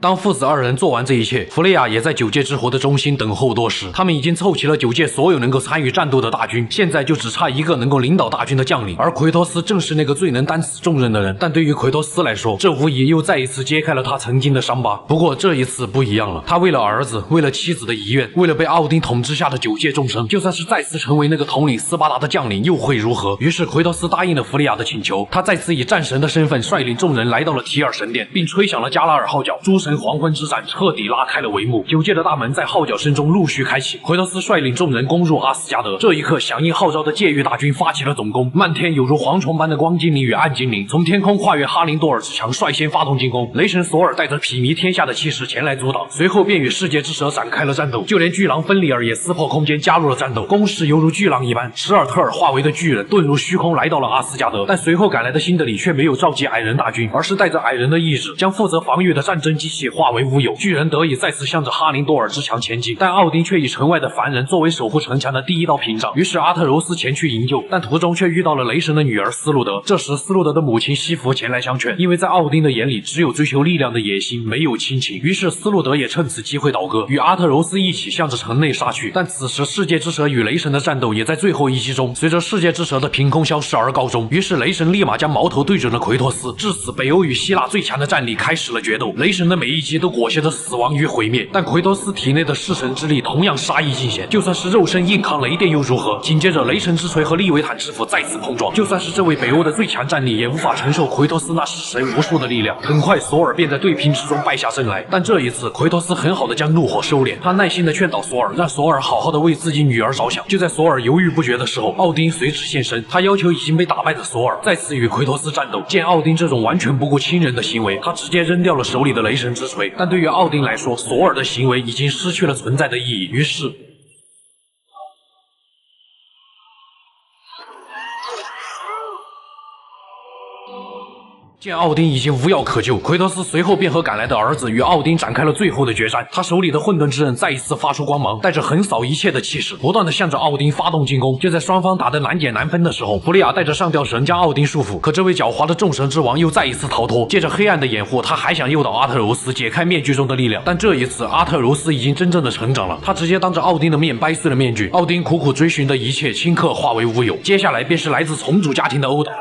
当父子二人做完这一切，弗雷亚也在9界之火的中心等候多时。他们已经凑齐了9界所有能够参与战斗的大军，现在就只差一个能够领导大军的将领，而奎托斯正是那个最能担此重任的人。但对于奎托斯来说，这无疑又再一次揭开了他曾经的伤疤。不过这一次不一样了，他为了儿子，为了妻子的遗愿，为了被奥丁统治下的9界众生，就算是再次成为那个统领斯巴达的将领，又会如何？于是奎托斯答应了弗雷亚的请求，他再次以战神的身份率领众人来到了提尔神殿，并吹响了加拉尔号角。诸神黄昏之战彻底拉开了帷幕，9界的大门在号角声中陆续开启。奎托斯率领众人攻入阿斯加德，这一刻响应号召的界域大军发起了总攻。漫天有如蝗虫般的光精灵与暗精灵从天空跨越哈林多尔之墙，率先发动进攻。雷神索尔带着痞靡天下的气势前来阻挡，随后便与世界之蛇展开了战斗。就连巨狼芬里尔也撕破空间加入了战斗，攻势犹如巨浪一般。史尔特尔化为的巨人遁入虚空来到了阿斯加德，但随后赶来的辛德里却没有召集矮人大军，而是带着矮人的意志，将负责防御的战争机器化为乌有。巨人得以再次向着哈林多尔之墙前进，但奥丁却以城外的凡人作为守护城墙的第一道屏障。于是阿特柔斯前去营救，但途中却遇到了雷神的女儿斯路德。这时斯路德的母亲西弗前来相劝，因为在奥丁的眼里只有追求力量的野心，没有亲情。于是斯路德也趁此机会倒戈，与阿特柔斯一起向着城内杀去。但此时世界之蛇与雷神的战斗也在最后一击中随着世界之蛇的凭空消失而告终。于是雷神立马将矛头对准了奎托斯，至此北欧与希腊最强的战力开始了决斗。雷神的每一击都裹挟着死亡与毁灭，但奎托斯体内的弑神之力同样杀意尽显，就算是肉身硬抗雷电又如何？紧接着雷神之锤和利维坦之斧再次碰撞，就算是这位北欧的最强战力也无法承受奎托斯那弑神无数的力量。很快索尔便在对拼之中败下阵来，但这一次奎托斯很好的将怒火收敛，他耐心的劝导索尔，让索尔好好的为自己女儿着想。就在索尔犹豫不决的时候，奥丁随之现身，他要求已经被打败的索尔再次与奎托斯战斗。见奥丁这种完全不顾亲人的行为，他直接扔掉了手里的雷神之锤。但对于奥丁来说，索尔的行为已经失去了存在的意义，于是见奥丁已经无药可救，奎托斯随后便和赶来的儿子与奥丁展开了最后的决战。他手里的混沌之刃再一次发出光芒，带着横扫一切的气势，不断的向着奥丁发动进攻。就在双方打得难解难分的时候，弗利亚带着上吊绳将奥丁束缚，可这位狡猾的众神之王又再一次逃脱。借着黑暗的掩护，他还想诱导阿特柔斯解开面具中的力量，但这一次阿特柔斯已经真正的成长了，他直接当着奥丁的面掰碎了面具。奥丁苦苦追寻的一切顷刻化为乌有。接下来便是来自从主家庭的殴打。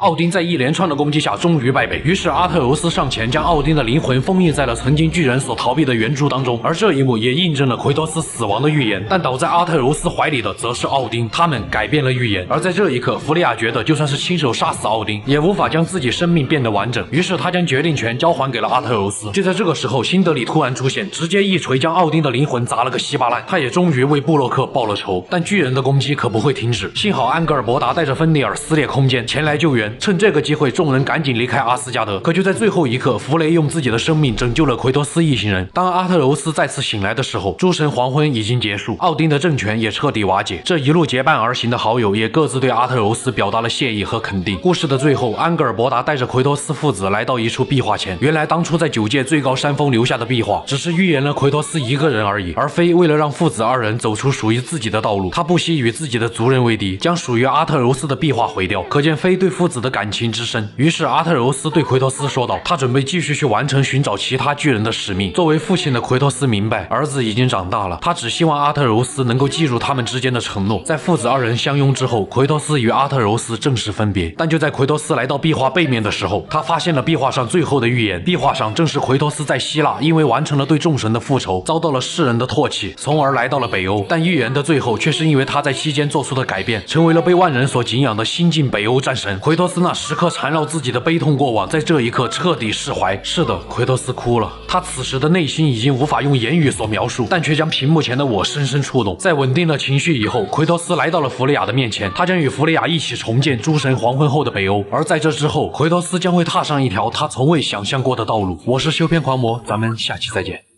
奥丁在一连串的攻击下终于败北，于是阿特柔斯上前将奥丁的灵魂封印在了曾经巨人所逃避的圆珠当中，而这一幕也印证了奎托斯死亡的预言。但倒在阿特柔斯怀里的则是奥丁，他们改变了预言。而在这一刻，弗利亚觉得就算是亲手杀死奥丁，也无法将自己生命变得完整，于是他将决定权交还给了阿特柔斯。就在这个时候，辛德里突然出现，直接一锤将奥丁的灵魂砸了个稀巴烂，他也终于为布洛克报了仇。但巨人的攻击可不会停止，幸好安格尔伯达带着芬尼尔撕裂空间前来救援。趁这个机会，众人赶紧离开阿斯加德。可就在最后一刻，弗雷用自己的生命拯救了奎托斯一行人。当阿特柔斯再次醒来的时候，诸神黄昏已经结束，奥丁的政权也彻底瓦解。这一路结伴而行的好友也各自对阿特柔斯表达了谢意和肯定。故事的最后，安格尔伯达带着奎托斯父子来到一处壁画前。原来当初在9界最高山峰留下的壁画，只是预言了奎托斯一个人而已，而非为了让父子二人走出属于自己的道路。他不惜与自己的族人为敌，将属于阿特柔斯的壁画毁掉，可见飞对父子的感情之深。于是阿特柔斯对奎托斯说道，他准备继续去完成寻找其他巨人的使命。作为父亲的奎托斯明白，儿子已经长大了，他只希望阿特柔斯能够记住他们之间的承诺。在父子二人相拥之后，奎托斯与阿特柔斯正式分别。但就在奎托斯来到壁画背面的时候，他发现了壁画上最后的预言。壁画上正是奎托斯在希腊因为完成了对众神的复仇，遭到了世人的唾弃，从而来到了北欧。但预言的最后却是因为他在期间做出的改变，成为了被万人所敬仰的新晋北欧战神。奎托斯那时刻缠绕自己的悲痛过往，在这一刻彻底释怀。是的，奎托斯哭了，他此时的内心已经无法用言语所描述，但却将屏幕前的我深深触动。在稳定了情绪以后，奎托斯来到了弗雷亚的面前，他将与弗雷亚一起重建诸神黄昏后的北欧。而在这之后，奎托斯将会踏上一条他从未想象过的道路。我是修片狂魔，咱们下期再见。